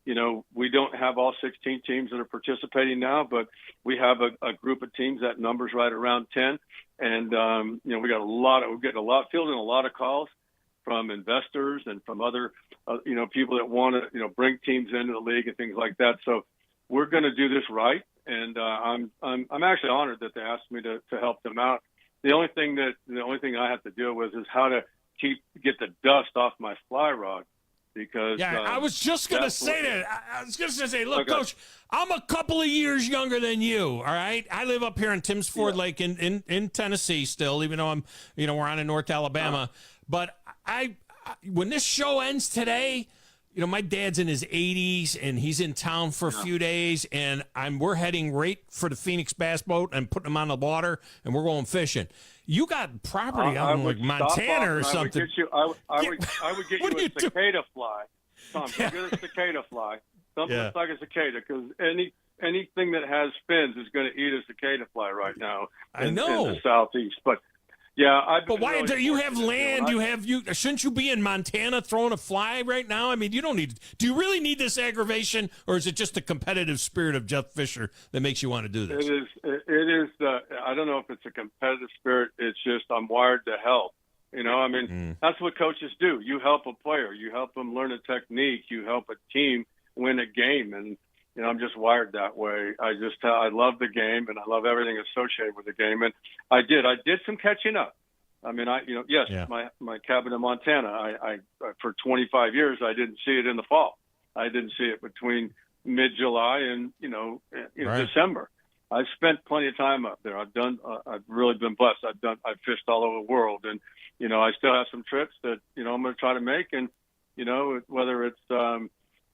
we don't have all 16 teams that are participating now, but we have a group of teams that number's right around 10. And, we're getting fielding a lot of calls from investors and from other, people that want to, bring teams into the league and things like that. So we're going to do this right. And I'm actually honored that they asked me to help them out. The only thing I have to deal with is how to get the dust off my fly rod, because I was just going to say that. I was just going to say, look, Coach, I'm a couple of years younger than you. All right, I live up here in Timms Ford Lake in Tennessee still, even though I'm we're on in North Alabama. But when this show ends today, my dad's in his 80s, and he's in town for a few days, and we're heading right for the Phoenix bass boat and putting them on the water, and we're going fishing. You got property out in like Montana or something. I would get you a cicada fly. Thom, get a cicada fly. Something that's like a cicada, because anything that has fins is going to eat a cicada fly right now in the southeast. But but why do you have land? Shouldn't you be in Montana throwing a fly right now? I mean, you don't need. Do you really need this aggravation, or is it just the competitive spirit of Jeff Fisher that makes you want to do this? It is. I don't know if it's a competitive spirit. It's just I'm wired to help. That's what coaches do. You help a player. You help them learn a technique. You help a team win a game, and I'm just wired that way. I love the game, and I love everything associated with the game. And I did some catching up. I mean, my cabin in Montana, I for 25 years, I didn't see it in the fall. I didn't see it between mid-July and, December. I've spent plenty of time up there. I've really been blessed. I've fished all over the world, and, I still have some trips that, I'm going to try to make. And, whether it's,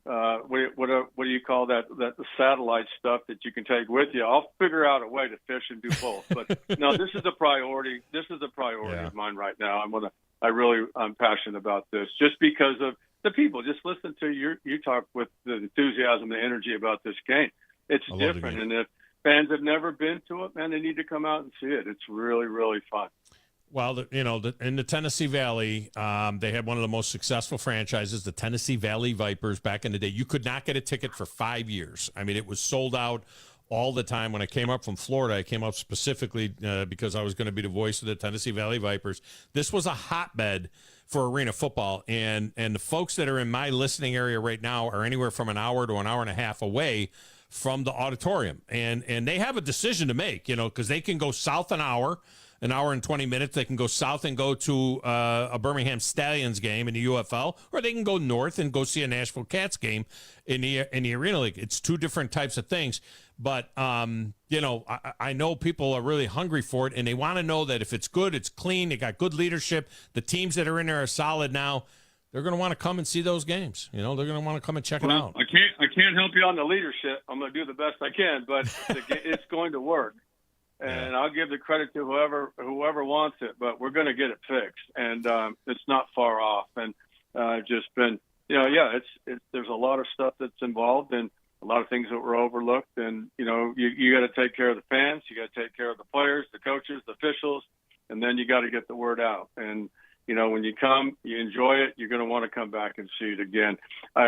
what do you call that the satellite stuff that you can take with you? I'll figure out a way to fish and do both. But no, this is a priority. This is a priority of mine right now. I'm passionate about this just because of the people. Just listen to you talk with the enthusiasm, the energy about this game. It's different. And if fans have never been to it, man, they need to come out and see it. It's really, really fun. Well, in the Tennessee Valley, they had one of the most successful franchises, the Tennessee Valley Vipers, back in the day. You could not get a ticket for 5 years. I mean, it was sold out all the time. When I came up from Florida, I came up specifically because I was going to be the voice of the Tennessee Valley Vipers. This was a hotbed for arena football, and the folks that are in my listening area right now are anywhere from an hour to an hour and a half away from the auditorium, and they have a decision to make, because they can go south an hour and 20 minutes. They can go south and go to a Birmingham Stallions game in the UFL, or they can go north and go see a Nashville Cats game in the Arena League. It's two different types of things. But, I know people are really hungry for it, and they want to know that if it's good, it's clean, they got good leadership, the teams that are in there are solid now, they're going to want to come and see those games. They're going to want to come and check it out. I can't help you on the leadership. I'm going to do the best I can, but it's going to work. And I'll give the credit to whoever wants it, but we're going to get it fixed, and it's not far off. And just been, there's a lot of stuff that's involved, and a lot of things that were overlooked. And you got to take care of the fans, you got to take care of the players, the coaches, the officials, and then you got to get the word out. And when you come, you enjoy it, you're going to want to come back and see it again.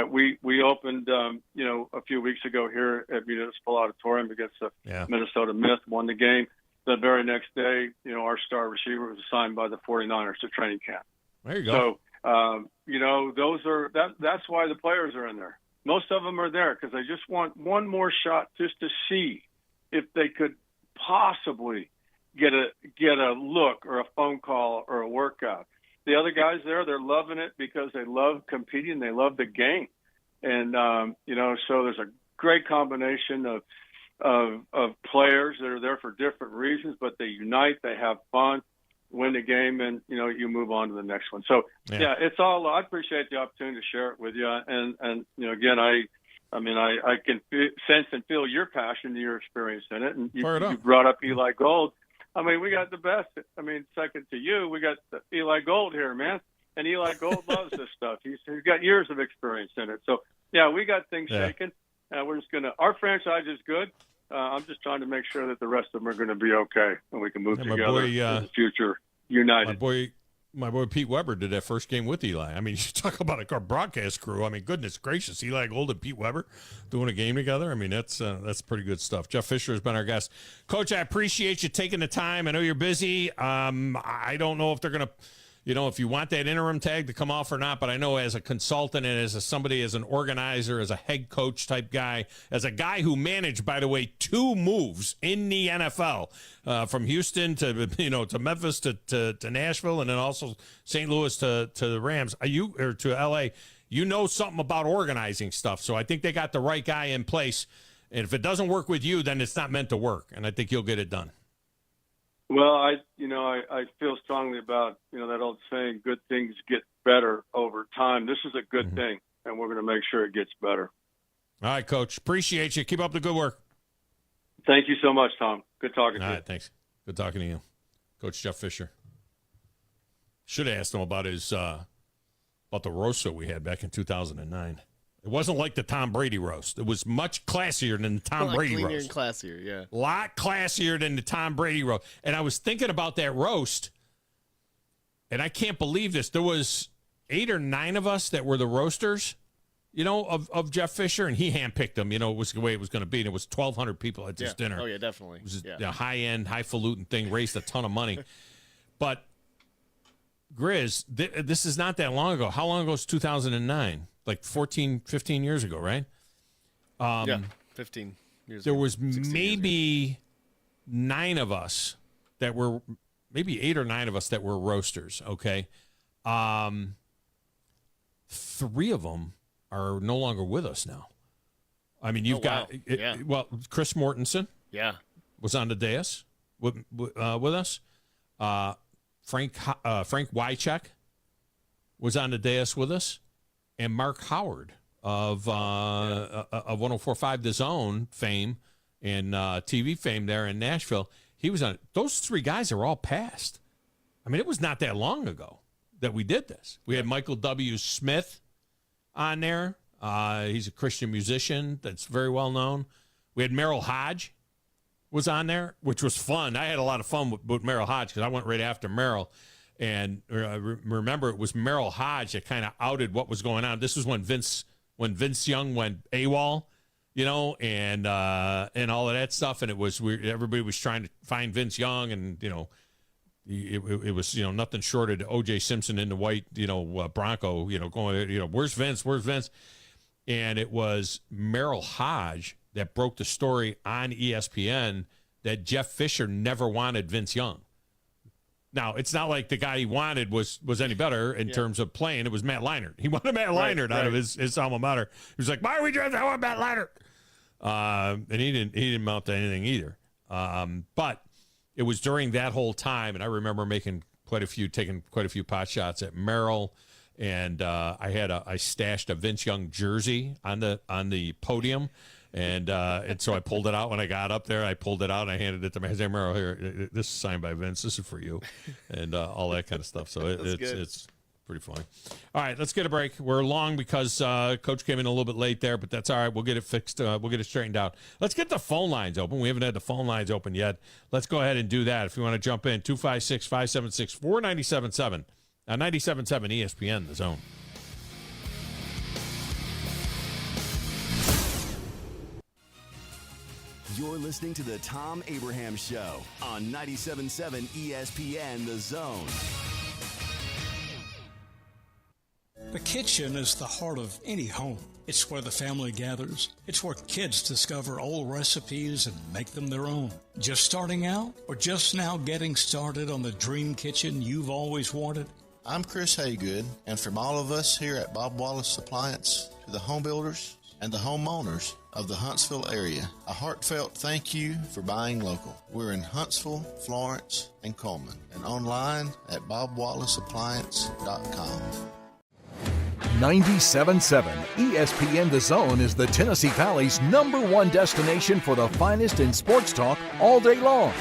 We opened, a few weeks ago here at Municipal Auditorium against the Minnesota Myth, won the game. The very next day, our star receiver was assigned by the 49ers to training camp. There you go. So, that's why the players are in there. Most of them are there because they just want one more shot just to see if they could possibly get a look or a phone call or a workout. The other guys there, they're loving it because they love competing. They love the game. And, so there's a great combination of players that are there for different reasons, but they unite, they have fun, win the game, and, you move on to the next one. So, it's all, I appreciate the opportunity to share it with you. And again, I I mean, I can sense and feel your passion and your experience in it. And you up. brought up Eli Gold. I mean, we got the best. I mean, second to you, we got Eli Gold here, man. And Eli Gold loves this stuff. He's got years of experience in it. So, yeah, we got things shaking. We're just our franchise is good. I'm just trying to make sure that the rest of them are going to be okay and we can move together in the future united. My boy Pete Weber did that first game with Eli. I mean, you talk about a broadcast crew. I mean, goodness gracious, Eli Gold and Pete Weber doing a game together. I mean, that's pretty good stuff. Jeff Fisher has been our guest. Coach, I appreciate you taking the time. I know you're busy. I don't know if they're going to, if you want that interim tag to come off or not, but I know as a consultant and as somebody, as an organizer, as a head coach type guy, as a guy who managed, by the way, 2 moves in the NFL, from Houston to Memphis to Nashville, and then also St. Louis to the Rams, to LA, something about organizing stuff. So I think they got the right guy in place. And if it doesn't work with you, then it's not meant to work. And I think you'll get it done. Well, I feel strongly about, that old saying, good things get better over time. This is a good thing, and we're going to make sure it gets better. All right, Coach. Appreciate you. Keep up the good work. Thank you so much, Thom. Good talking to you. All right, thanks. Good talking to you. Coach Jeff Fisher. Should have asked him about about the roast that we had back in 2009. It wasn't like the Tom Brady roast. It was much classier than the Tom Brady roast. And classier, yeah. A lot classier than the Tom Brady roast. And I was thinking about that roast, and I can't believe this. There was 8 or 9 of us that were the roasters, of Jeff Fisher, and he handpicked them. It was the way it was going to be, and it was 1,200 people at this dinner. Oh, yeah, definitely. It was a high-end, highfalutin thing, raised a ton of money. But, Grizz, this is not that long ago. How long ago was 2009? Like 14, 15 years ago, right? 15 years there ago. Was maybe 9 of us that were, maybe 8 or 9 of us that were roasters, okay? 3 of them are no longer with us now. I mean, you've got, Chris Mortensen was on the dais with us. Frank Wycheck was on the dais with us. And Mark Howard of 104.5 The Zone fame and TV fame there in Nashville, he was on. Those 3 guys are all passed. I mean, it was not that long ago that we did this. We had Michael W. Smith on there. He's a Christian musician that's very well known. We had Merril Hodge was on there, which was fun. I had a lot of fun with Merril Hodge because I went right after Merril. And remember, it was Merril Hodge that kind of outed what was going on. This was when Vince Young went AWOL, and all of that stuff. And it was everybody was trying to find Vince Young, and it was nothing short of O.J. Simpson in the white Bronco, going where's Vince? And it was Merril Hodge that broke the story on ESPN that Jeff Fisher never wanted Vince Young. Now, it's not like the guy he wanted was any better in terms of playing. It was Matt Leinart. He wanted Matt Leinart out of his alma mater. He was like, why are we drafting? I want Matt Leinart. And he didn't amount to anything either. But it was during that whole time, and I remember taking quite a few pot shots at Merril, and I stashed a Vince Young jersey on the podium. And so I pulled it out when I got up there. I pulled it out and I handed it to my Merril. Here, this is signed by Vince. This is for you, and all that kind of stuff. So it's pretty funny. All right, let's get a break. We're long because Coach came in a little bit late there, but that's all right. We'll get it fixed. We'll get it straightened out. Let's get the phone lines open. We haven't had the phone lines open yet. Let's go ahead and do that. If you want to jump in, 256-576-4977 on 97.7 ESPN, The Zone. You're listening to the Thom Abraham Show on 97.7 ESPN The Zone. The kitchen is the heart of any home. It's where the family gathers. It's where kids discover old recipes and make them their own. Just starting out or just now getting started on the dream kitchen you've always wanted? I'm Chris Haygood, and from all of us here at Bob Wallace Appliance to the home builders and the homeowners of the Huntsville area, a heartfelt thank you for buying local. We're in Huntsville, Florence, and Coleman, and online at bobwallaceappliance.com. 97.7 ESPN The Zone is the Tennessee Valley's #1 destination for the finest in sports talk all day long.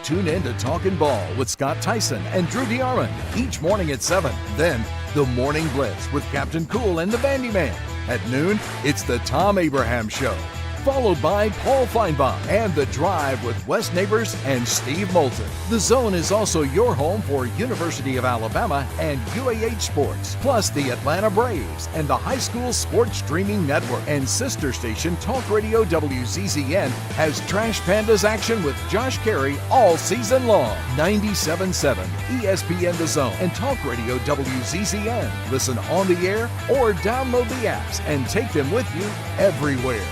Tune in to Talkin' Ball with Scott Tyson and Drew DeArmond each morning at 7. Then, the Morning Blitz with Captain Cool and the Vandy Man. At noon, it's the Thom Abraham Show, followed by Paul Feinbaum and The Drive with Wes Neighbors and Steve Moulton. The Zone is also your home for University of Alabama and UAH sports, plus the Atlanta Braves and the High School Sports Streaming Network. And sister station Talk Radio WZZN has Trash Pandas action with Josh Carey all season long. 97.7 ESPN The Zone and Talk Radio WZZN. Listen on the air or download the apps and take them with you everywhere.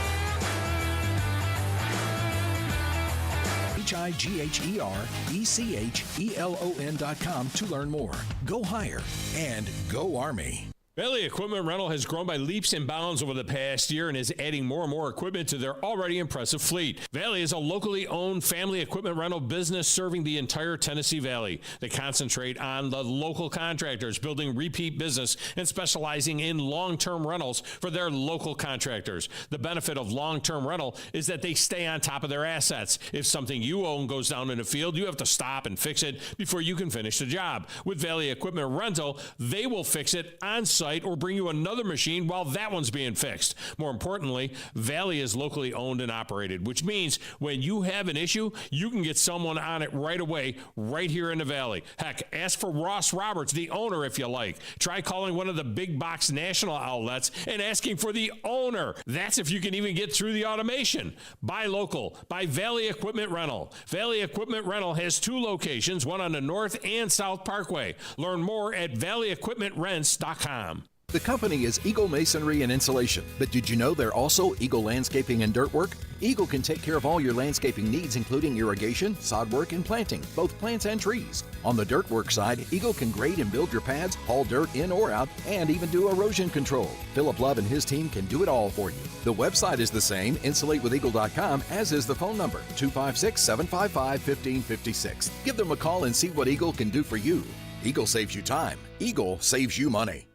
HIGHERECHELON.com to learn more. Go higher and go Army. Valley Equipment Rental has grown by leaps and bounds over the past year and is adding more and more equipment to their already impressive fleet. Valley is a locally owned family equipment rental business serving the entire Tennessee Valley. They concentrate on the local contractors, building repeat business and specializing in long-term rentals for their local contractors. The benefit of long-term rental is that they stay on top of their assets. If something you own goes down in the field, you have to stop and fix it before you can finish the job. With Valley Equipment Rental, they will fix it on site or bring you another machine while that one's being fixed. More importantly, Valley is locally owned and operated, which means when you have an issue, you can get someone on it right away, right here in the Valley. Heck, ask for Ross Roberts, the owner, if you like. Try calling one of the big box national outlets and asking for the owner. That's if you can even get through the automation. Buy local. Buy Valley Equipment Rental. Valley Equipment Rental has 2 locations, one on the North and South Parkway. Learn more at valleyequipmentrents.com. The company is Eagle Masonry and Insulation, but did you know they're also Eagle Landscaping and Dirt Work? Eagle can take care of all your landscaping needs, including irrigation, sod work, and planting, both plants and trees. On the dirt work side, Eagle can grade and build your pads, haul dirt in or out, and even do erosion control. Philip Love and his team can do it all for you. The website is the same, insulatewitheagle.com, as is the phone number, 256-755-1556. Give them a call and see what Eagle can do for you. Eagle saves you time. Eagle saves you money.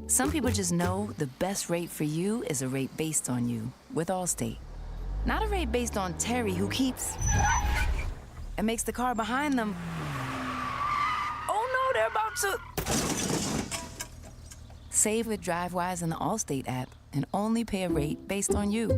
Some people just know the best rate for you is a rate based on you with Allstate. Not a rate based on Terry, who keeps and makes the car behind them. Oh no, they're about to. Save with DriveWise and the Allstate app and only pay a rate based on you.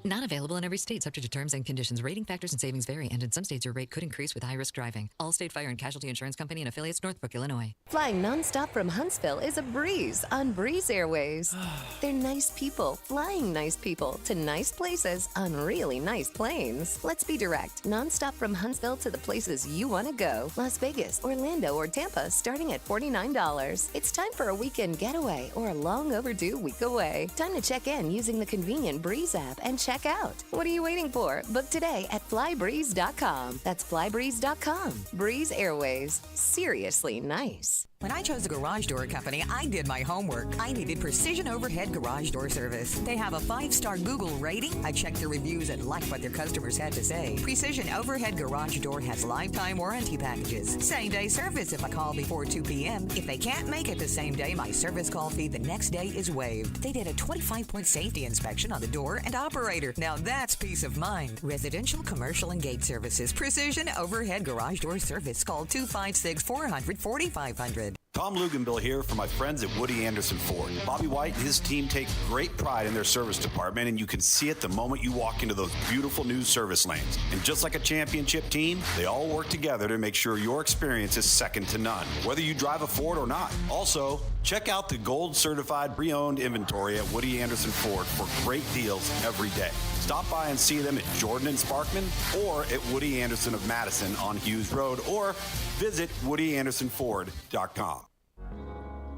Not available in every state, subject to terms and conditions. Rating factors and savings vary, and in some states your rate could increase with high-risk driving. Allstate Fire and Casualty Insurance Company and affiliates, Northbrook, Illinois. Flying nonstop from Huntsville is a breeze on Breeze Airways. They're nice people flying nice people to nice places on really nice planes. Let's be direct. Nonstop from Huntsville to the places you want to go. Las Vegas, Orlando, or Tampa, starting at $49. It's time for a weekend getaway or a long overdue week away. Time to check in using the convenient Breeze app and check out. What are you waiting for? Book today at flybreeze.com. That's flybreeze.com. Breeze Airways. Seriously nice. When I chose a garage door company, I did my homework. I needed Precision Overhead Garage Door Service. They have a 5-star Google rating. I checked their reviews and liked what their customers had to say. Precision Overhead Garage Door has lifetime warranty packages. Same-day service if I call before 2 p.m. If they can't make it the same day, my service call fee the next day is waived. They did a 25-point safety inspection on the door and operator. Now that's peace of mind. Residential, commercial, and gate services. Precision Overhead Garage Door Service. Call 256-400-4500. Tom Luganbill here for my friends at Woody Anderson Ford. Bobby White and his team take great pride in their service department, and you can see it the moment you walk into those beautiful new service lanes. And just like a championship team, they all work together to make sure your experience is second to none, whether you drive a Ford or not. Also, check out the gold certified pre-owned inventory at Woody Anderson Ford for great deals every day. Stop by and see them at Jordan and Sparkman or at Woody Anderson of Madison on Hughes Road, or visit WoodyAndersonFord.com.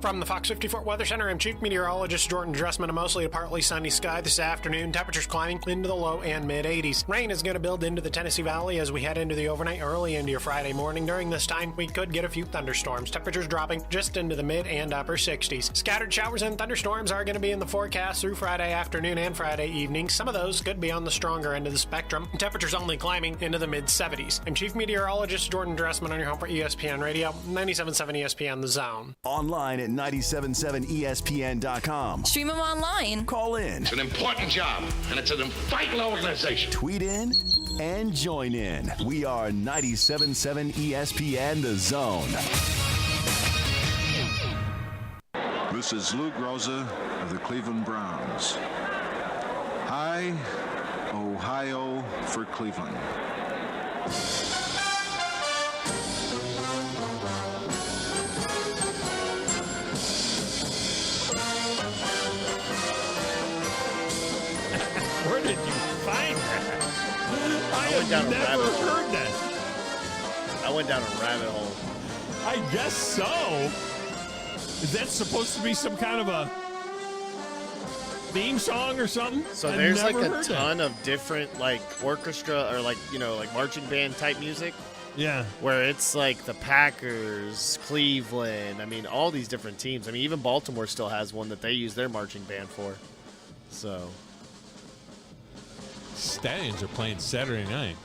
From the Fox 54 Weather Center, I'm Chief Meteorologist Jordan Dressman. A mostly to partly sunny sky this afternoon. Temperatures climbing into the low and mid-80s. Rain is going to build into the Tennessee Valley as we head into the overnight early into your Friday morning. During this time, we could get a few thunderstorms. Temperatures dropping just into the mid and upper 60s. Scattered showers and thunderstorms are going to be in the forecast through Friday afternoon and Friday evening. Some of those could be on the stronger end of the spectrum. Temperatures only climbing into the mid-70s. I'm Chief Meteorologist Jordan Dressman on your home for ESPN Radio, 97.7 ESPN The Zone. Online at 977ESPN.com. Stream them online. Call in. It's an important job, and it's an vital organization. Tweet in and join in. We are 97.7 ESPN The Zone. This is Lou Groza of the Cleveland Browns. Hi, Ohio for Cleveland. Where did you find that? I went down have a never rabbit hole. heard that. I went down a rabbit hole. I guess so. Is that supposed to be some kind of a theme song or something? So I've there's like never a heard ton that. of different like orchestra or like, you know, like marching band type music. Yeah. Where it's like the Packers, Cleveland, I mean, all these different teams. I mean, even Baltimore still has one that they use their marching band for. So. Stallions are playing Saturday night.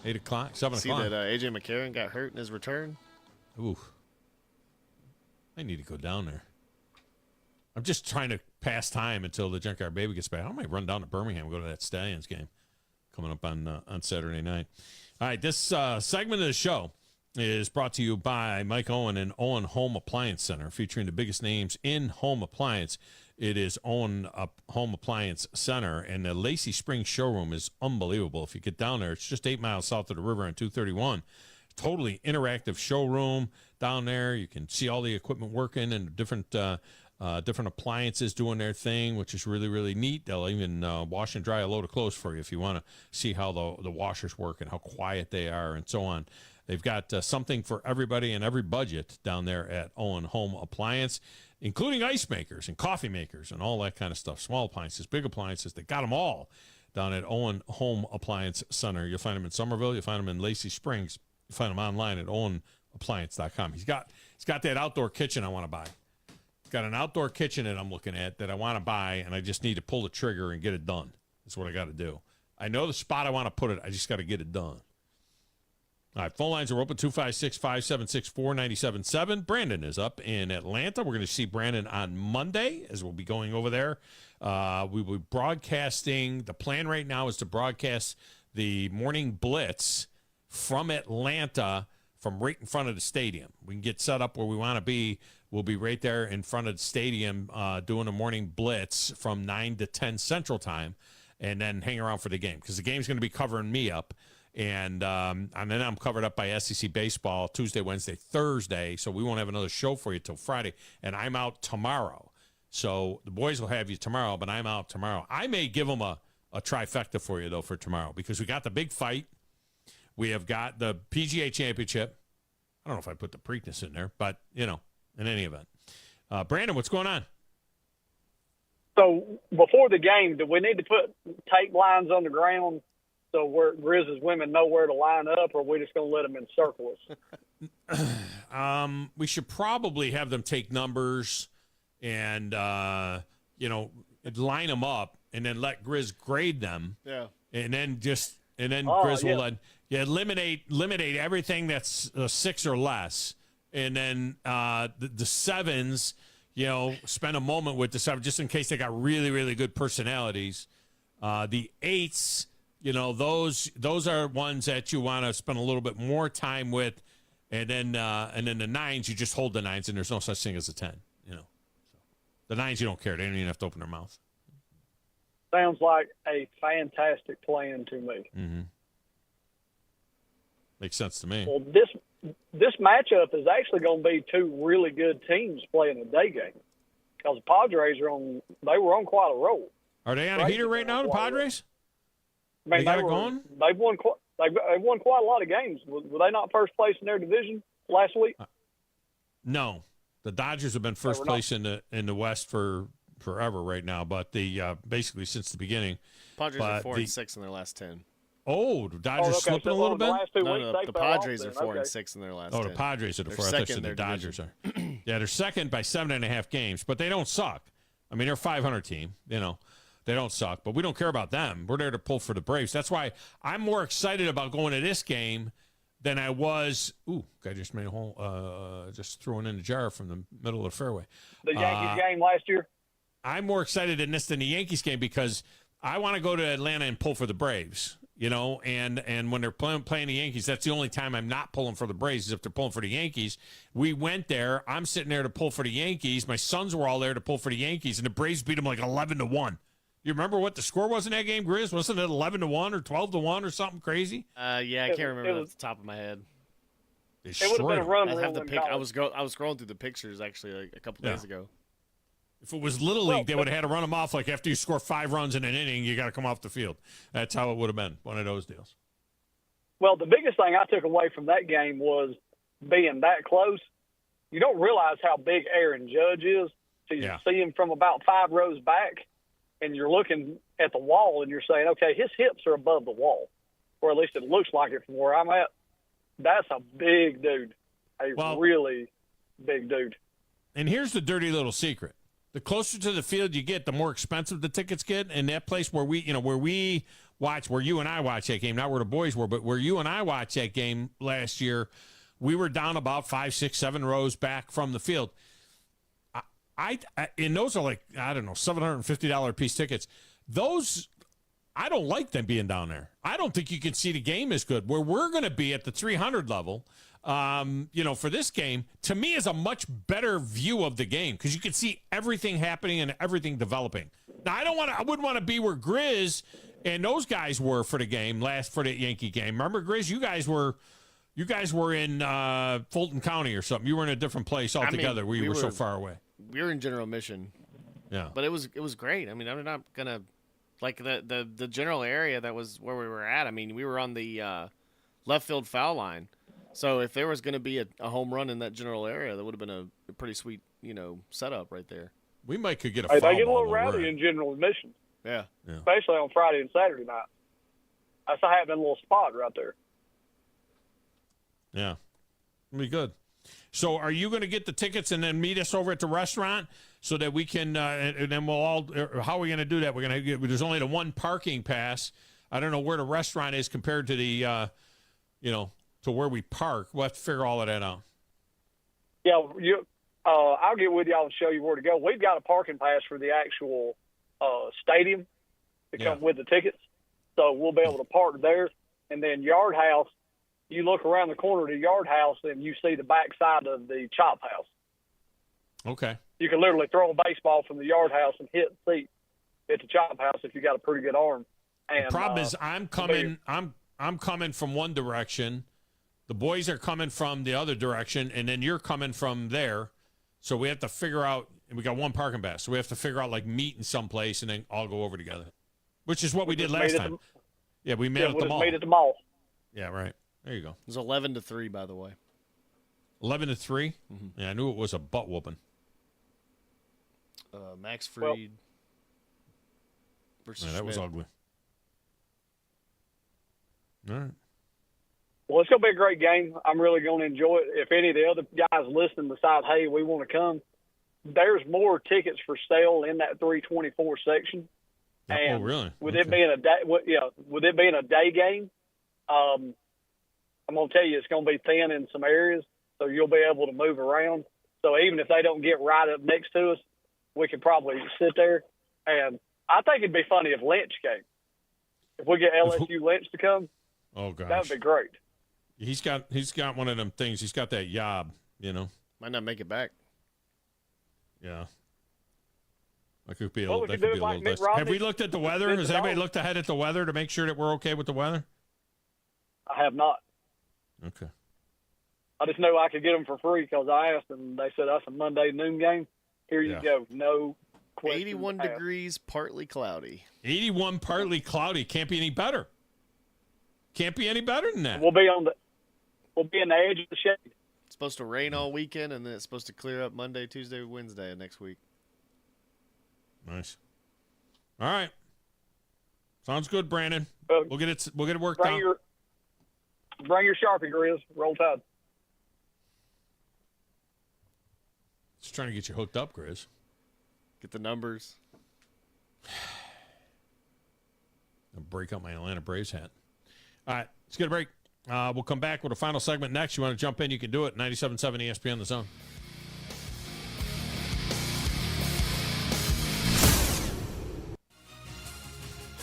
8 o'clock, 7 See o'clock. that A.J. McCarron got hurt in his return? Ooh. I need to go down there. I'm just trying to pass time until the Junkyard Baby gets back. I might run down to Birmingham and go to that Stallions game coming up on Saturday night. All right, this segment of the show is brought to you by Mike Owen and Owen Home Appliance Center, featuring the biggest names in home appliance. It is Owen Home Appliance Center, and the Lacey Springs showroom is unbelievable. If you get down there, it's just 8 miles south of the river on 231. Totally interactive showroom down there. You can see all the equipment working and different appliances doing their thing, which is really, really neat. They'll even wash and dry a load of clothes for you if you want to see how the washers work and how quiet they are and so on. They've got something for everybody and every budget down there at Owen Home Appliance, including ice makers and coffee makers and all that kind of stuff. Small appliances, big appliances. They got them all down at Owen Home Appliance Center. You'll find them in Somerville. You'll find them in Lacey Springs. You'll find them online at owenappliance.com. He's got that outdoor kitchen I want to buy. He's got an outdoor kitchen that I'm looking at that I want to buy, and I just need to pull the trigger and get it done. That's what I got to do. I know the spot I want to put it. I just got to get it done. All right, phone lines are open, 256-576-4977. Brandon is up in Atlanta. We're going to see Brandon on Monday as we'll be going over there. We will be broadcasting. The plan right now is to broadcast the morning blitz from Atlanta, from right in front of the stadium. We can get set up where we want to be. We'll be right there in front of the stadium doing a morning blitz from 9 to 10 Central Time, and then hang around for the game because the game's going to be covering me up. And then I'm covered up by SEC baseball Tuesday, Wednesday, Thursday. So we won't have another show for you till Friday. And I'm out tomorrow. So the boys will have you tomorrow, but I'm out tomorrow. I may give them a trifecta for you, though, for tomorrow because we got the big fight. We have got the PGA Championship. I don't know if I put the Preakness in there, but, you know, in any event. Brandon, what's going on? So before the game, do we need to put tape lines on the ground so where Grizzlies women know where to line up, or are we just going to let them encircle us? We should probably have them take numbers and, line them up and then let Grizz grade them. Yeah. And then Grizz will eliminate everything that's 6 or less. And then the 7s, spend a moment with the 7 just in case they got really, really good personalities. The 8s, those are ones that you want to spend a little bit more time with, and then the 9s, you just hold the 9s, and there's no such thing as a 10. So the 9s, you don't care; they don't even have to open their mouth. Sounds like a fantastic plan to me. Mm-hmm. Makes sense to me. Well, this matchup is actually going to be two really good teams playing a day game because the Padres were on quite a roll. Are they on a heater right now, the Padres? I mean, They've won quite a lot of games. Were they not first place in their division last week? No. The Dodgers have been first place in the West for forever right now, but basically since the beginning. Padres are 4-6 in their last 10. Oh, the Dodgers slipping a little bit? No, the Padres are 4-6 in their last 10. Oh, the Padres are the four. I thought the Dodgers are. Yeah, they're second by 7.5 games, but they don't suck. I mean, they're a 500 team. You know, they don't suck, but we don't care about them. We're there to pull for the Braves. That's why I'm more excited about going to this game than I was. Ooh, guy just made a hole, just throwing in the jar from the middle of the fairway. The Yankees game last year? I'm more excited in this than the Yankees game because I want to go to Atlanta and pull for the Braves. You know, and when they're playing the Yankees, that's the only time I'm not pulling for the Braves is if they're pulling for the Yankees. We went there. I'm sitting there to pull for the Yankees. My sons were all there to pull for the Yankees, and the Braves beat them like 11-1. You remember what the score was in that game, Grizz? Wasn't it 11-1 or 12-1 or something crazy? Yeah, I can't remember off the top of my head. It would have been a run. I was scrolling through the pictures actually like a couple days ago. If it was Little League, they would have had to run them off. Like after you score 5 runs in an inning, you got to come off the field. That's how it would have been, one of those deals. Well, the biggest thing I took away from that game was being that close. You don't realize how big Aaron Judge is. So you see him from about 5 rows back, and you're looking at the wall, and you're saying, okay, his hips are above the wall, or at least it looks like it from where I'm at. That's a big dude, really big dude. And here's the dirty little secret. The closer to the field you get, the more expensive the tickets get. And that place where we watch, where you and I watch that game, not where the boys were, but where you and I watched that game last year, we were down about 5, 6, 7 rows back from the field. And those are like, I don't know, $750 a piece tickets. Those, I don't like them being down there. I don't think you can see the game as good. Where we're going to be at the 300 level, for this game, to me is a much better view of the game because you can see everything happening and everything developing. Now, I wouldn't want to be where Grizz and those guys were for the game for the Yankee game. Remember, Grizz, you guys were in Fulton County or something. You were in a different place altogether where you were so far away. We were in General Mission. Yeah. But it was great. I mean, I'm not going to like the general area that was where we were at. I mean, we were on the left field foul line. So if there was going to be a home run in that general area, that would have been a pretty sweet, setup right there. We could get a foul They get a ball little rowdy in general admission. Yeah. Especially on Friday and Saturday night. That's a having a little spot right there. Yeah. It'll be good. So are you going to get the tickets and then meet us over at the restaurant so that we can, and then we'll all, how are we going to do that? We're going to there's only the one parking pass. I don't know where the restaurant is compared to the, to where we park. We'll have to figure all of that out. Yeah, I'll get with y'all and show you where to go. We've got a parking pass for the actual stadium to come with the tickets. So we'll be able to park there. And then Yard House, you look around the corner of the Yard House and you see the back side of the Chop House. Okay. You can literally throw a baseball from the Yard House and hit the seat at the Chop House if you got a pretty good arm. And, the problem is I'm coming from one direction. The boys are coming from the other direction, and then you're coming from there. So we have to figure out, and we got one parking pass, so we have to figure out, meet in some place and then all go over together, which is what we did last time. We met at the mall. Meet at the mall. Yeah, right. There you go. It was 11-3, by the way. 11-3? Mm-hmm. Yeah, I knew it was a butt whooping. Max Fried versus that was ugly. All right. Well, it's going to be a great game. I'm really going to enjoy it. If any of the other guys listening decide, hey, we want to come, there's more tickets for sale in that 324 section. And really? With it being a day game, I'm going to tell you it's going to be thin in some areas, so you'll be able to move around. So even if they don't get right up next to us, we could probably sit there. And I think it'd be funny if Lynch came. If we get LSU Lynch to come, gosh, that would be great. He's got one of them things. He's got that yob, Might not make it back. Yeah. That could be a little dicey. Have we looked at the weather? Has anybody looked ahead at the weather to make sure that we're okay with the weather? I have not. Okay. I just know I could get them for free because I asked and they said that's a Monday noon game. Here you go. No question. 81 degrees, partly cloudy. 81, partly cloudy. Can't be any better. Can't be any better than that. We'll be in the edge of the shade. It's supposed to rain all weekend, and then it's supposed to clear up Monday, Tuesday, Wednesday of next week. Nice. All right. Sounds good, Brandon. We'll get it worked out. Bring your Sharpie, Grizz. Roll Tide. Just trying to get you hooked up, Grizz. Get the numbers. I'll break up my Atlanta Braves hat. All right, let's get a break. We'll come back with a final segment next. You want to jump in, you can do it. 97.7 ESPN The Zone.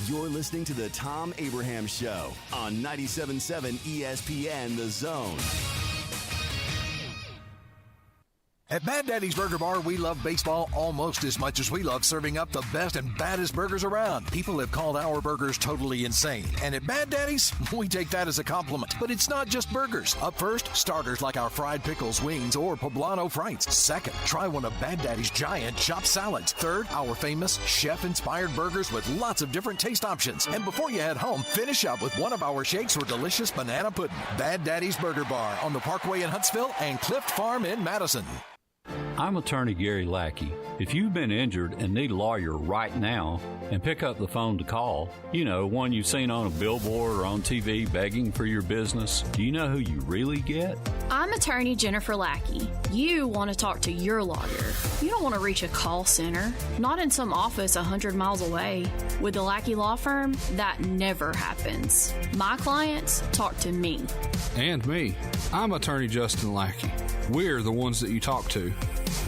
You're listening to the Thom Abraham Show on 97.7 ESPN The Zone. At Bad Daddy's Burger Bar, we love baseball almost as much as we love serving up the best and baddest burgers around. People have called our burgers totally insane. And at Bad Daddy's, we take that as a compliment. But it's not just burgers. Up first, starters like our fried pickles, wings, or poblano frites. Second, try one of Bad Daddy's giant chopped salads. Third, our famous chef-inspired burgers with lots of different taste options. And before you head home, finish up with one of our shakes or delicious banana pudding. Bad Daddy's Burger Bar on the Parkway in Huntsville and Clift Farm in Madison. I'm attorney Gary Lackey. If you've been injured and need a lawyer right now, and pick up the phone to call, you know, one you've seen on a billboard or on TV begging for your business, do you know who you really get? I'm attorney Jennifer Lackey. You want to talk to your lawyer. You don't want to reach a call center, not in some office 100 miles away. With the Lackey Law Firm, that never happens. My clients talk to me. And me. I'm attorney Justin Lackey. We're the ones that you talk to.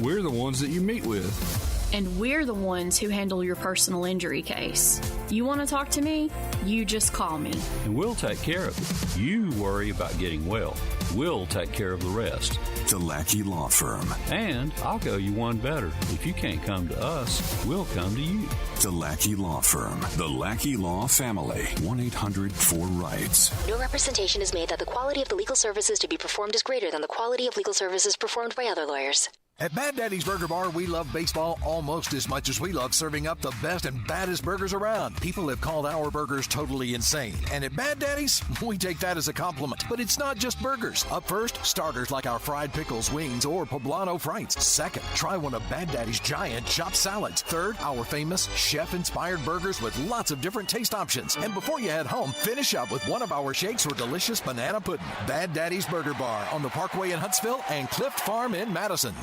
We're the ones that you meet with. And we're the ones who handle your personal injury case. You want to talk to me? You just call me. And we'll take care of it. You worry about getting well. We'll take care of the rest. The Lackey Law Firm. And I'll go you one better. If you can't come to us, we'll come to you. The Lackey Law Firm. The Lackey Law Family. 1-800-4RIGHTS. No representation is made that the quality of the legal services to be performed is greater than the quality of legal services performed by other lawyers. At Bad Daddy's Burger Bar, we love baseball almost as much as we love serving up the best and baddest burgers around. People have called our burgers totally insane. And at Bad Daddy's, we take that as a compliment. But it's not just burgers. Up first, starters like our fried pickles, wings, or poblano frites. Second, try one of Bad Daddy's giant chopped salads. Third, our famous chef-inspired burgers with lots of different taste options. And before you head home, finish up with one of our shakes or delicious banana pudding. Bad Daddy's Burger Bar on the Parkway in Huntsville and Clift Farm in Madison.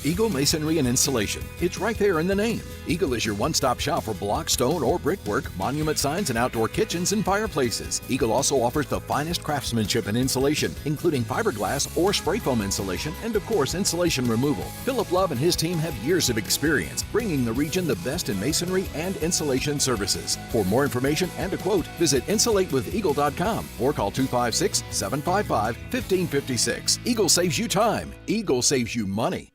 Eagle Masonry and Installation. It's right there in the name. Eagle is your one-stop shop for block, stone, or brickwork, monument signs, and outdoor kitchens and fireplaces. Eagle also offers the finest craftsmanship and insulation, including fiberglass or spray foam insulation, and of course, insulation removal. Philip Love and his team have years of experience, bringing the region the best in masonry and insulation services. For more information and a quote, visit insulatewitheagle.com or call 256-755-1556. Eagle saves you time. Eagle saves you money.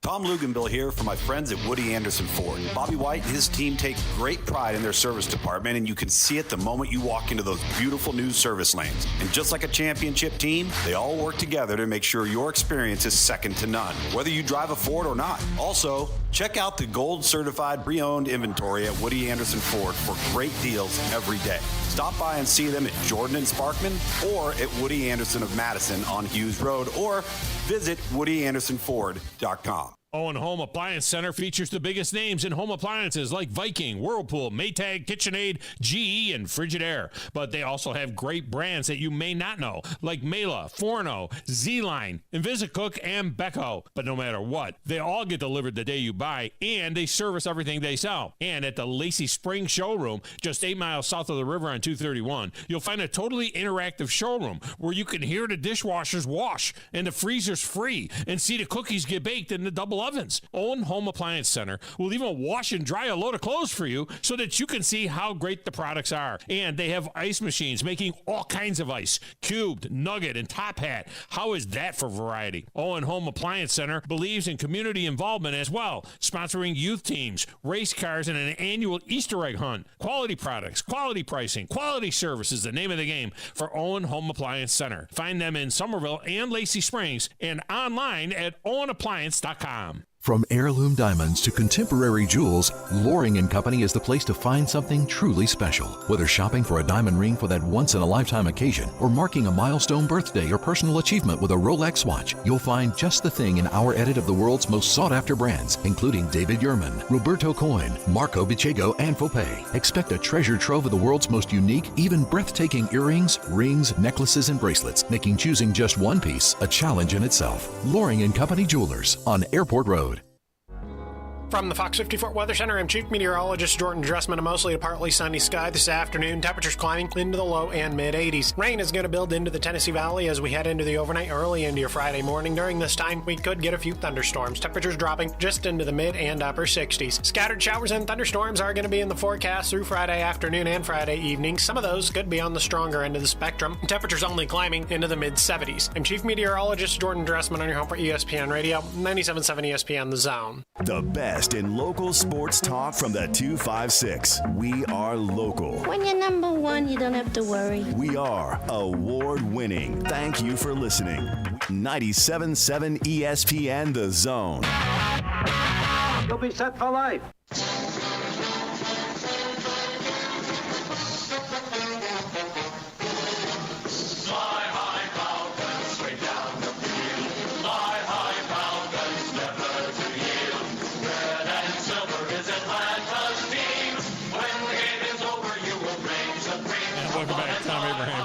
Tom Luganbill here for my friends at Woody Anderson Ford. Bobby White and his team take great pride in their service department, and you can see it the moment you walk into those beautiful new service lanes. And just like a championship team, they all work together to make sure your experience is second to none, whether you drive a Ford or not. Also, check out the gold certified pre-owned inventory at Woody Anderson Ford for great deals every day. Stop by and see them at Jordan and Sparkman or at Woody Anderson of Madison on Hughes Road, or visit WoodyAndersonFord.com. Owen Home Appliance Center features the biggest names in home appliances like Viking, Whirlpool, Maytag, KitchenAid, GE, and Frigidaire. But they also have great brands that you may not know, like Mela, Forno, Z-Line, Invisicook, and Beko. But no matter what, they all get delivered the day you buy, and they service everything they sell. And at the Lacey Spring Showroom, just 8 miles south of the river on 231, you'll find a totally interactive showroom where you can hear the dishwashers wash, and the freezer's free, and see the cookies get baked in the double ovens. Owen Home Appliance Center will even wash and dry a load of clothes for you so that you can see how great the products are. And they have ice machines making all kinds of ice, cubed, nugget, and top hat. How is that for variety? Owen Home Appliance Center believes in community involvement as well, sponsoring youth teams, race cars, and an annual Easter egg hunt. Quality products, quality pricing, quality service is the name of the game for Owen Home Appliance Center. Find them in Somerville and Lacey Springs and online at owenappliance.com. From heirloom diamonds to contemporary jewels, Loring & Company is the place to find something truly special. Whether shopping for a diamond ring for that once-in-a-lifetime occasion or marking a milestone birthday or personal achievement with a Rolex watch, you'll find just the thing in our edit of the world's most sought-after brands, including David Yurman, Roberto Coin, Marco Bicego, and Fopay. Expect a treasure trove of the world's most unique, even breathtaking earrings, rings, necklaces, and bracelets, making choosing just one piece a challenge in itself. Loring & Company Jewelers on Airport Road. From the Fox 54 Weather Center, I'm Chief Meteorologist Jordan Dressman. A mostly to partly sunny sky this afternoon. Temperatures climbing into the low and mid-80s. Rain is going to build into the Tennessee Valley as we head into the overnight, early into your Friday morning. During this time, we could get a few thunderstorms. Temperatures dropping just into the mid and upper 60s. Scattered showers and thunderstorms are going to be in the forecast through Friday afternoon and Friday evening. Some of those could be on the stronger end of the spectrum. Temperatures only climbing into the mid-70s. I'm Chief Meteorologist Jordan Dressman on your home for ESPN Radio, 97.7 ESPN The Zone. The best in local sports talk from the 256. We are local. When you're number one, you don't have to worry. We are award-winning. Thank you for listening. 97.7 ESPN The Zone. You'll be set for life.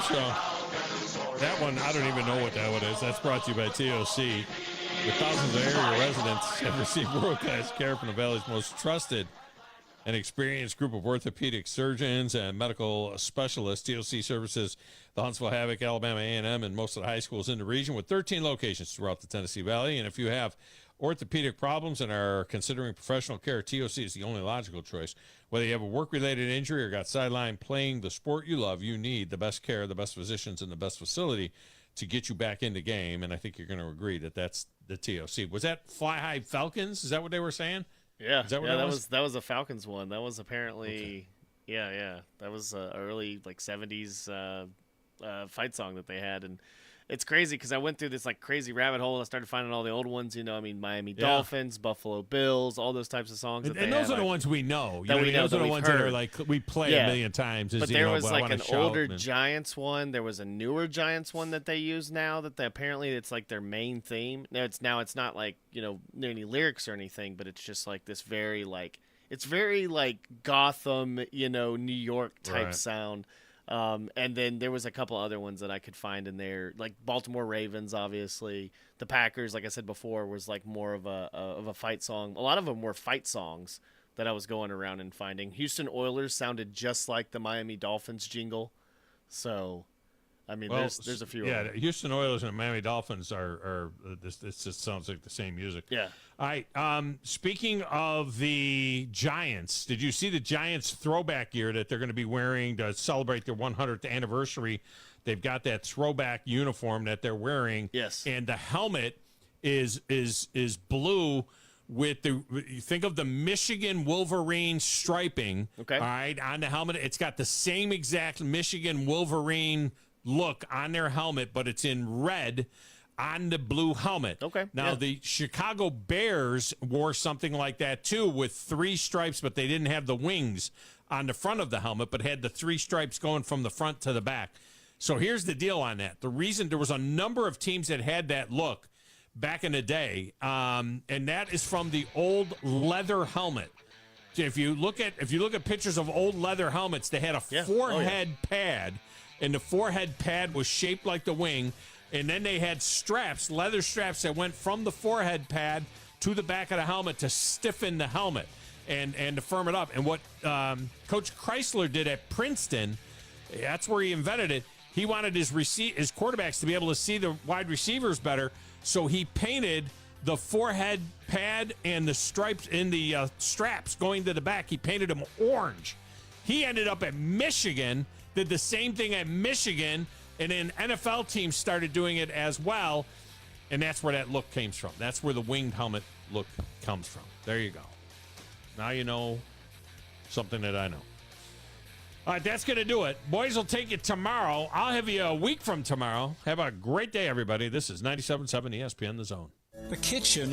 Show. That one, I don't even know what that one is. That's brought to you by TOC. With thousands of area residents have received world-class care from the Valley's most trusted and experienced group of orthopedic surgeons and medical specialists. TOC services the Huntsville Havoc, Alabama A&M, and most of the high schools in the region with 13 locations throughout the Tennessee Valley. And if you have orthopedic problems and are considering professional care, TOC is the only logical choice. Whether you have a work-related injury or got sidelined playing the sport you love, you need the best care, the best physicians, and the best facility to get you back in the game. And I think you're going to agree that that's the TOC. Was that Fly High Falcons? Is that what they were saying? Yeah, Is that what that was a Falcons one. That was apparently, yeah. That was a early 70s fight song that they had, and it's crazy because I went through this crazy rabbit hole and I started finding all the old ones. Miami Dolphins, Buffalo Bills, all those types of songs. And those are the ones we know. Those are the ones that are we play a million times. But there was an older Giants one. There was a newer Giants one that they use now. That apparently it's their main theme. It's not any lyrics or anything, but it's just this very it's very Gotham, New York type sound. And then there was a couple other ones that I could find in there, like Baltimore Ravens, obviously. The Packers, like I said before, was more of a fight song. A lot of them were fight songs that I was going around and finding. Houston Oilers sounded just like the Miami Dolphins jingle. So, there's a few. Yeah, of them. Houston Oilers and Miami Dolphins are this just sounds like the same music. Yeah. All right. Speaking of the Giants, did you see the Giants throwback gear that they're going to be wearing to celebrate their 100th anniversary? They've got that throwback uniform that they're wearing. Yes. And the helmet is blue with you think of the Michigan Wolverine striping. Okay. All right, on the helmet, it's got the same exact Michigan Wolverine look on their helmet, but it's in red on the blue helmet. Okay. Now, the Chicago Bears wore something like that, too, with 3 stripes, but they didn't have the wings on the front of the helmet, but had the 3 stripes going from the front to the back. So here's the deal on that. The reason there was a number of teams that had that look back in the day, and that is from the old leather helmet. If you look at pictures of old leather helmets, they had a forehead pad, and the forehead pad was shaped like the wing. And then they had straps, leather straps that went from the forehead pad to the back of the helmet to stiffen the helmet and to firm it up. And what Coach Chrysler did at Princeton, that's where he invented it. He wanted his quarterbacks to be able to see the wide receivers better, so he painted the forehead pad and the stripes in the straps going to the back. He painted them orange. He ended up at Michigan, did the same thing at Michigan, and then NFL teams started doing it as well, and that's where that look came from. That's where the winged helmet look comes from. There you go. Now you know something that I know. All right, that's going to do it. Boys will take it tomorrow. I'll have you a week from tomorrow. Have a great day, everybody. This is 97.7 ESPN The Zone. The kitchen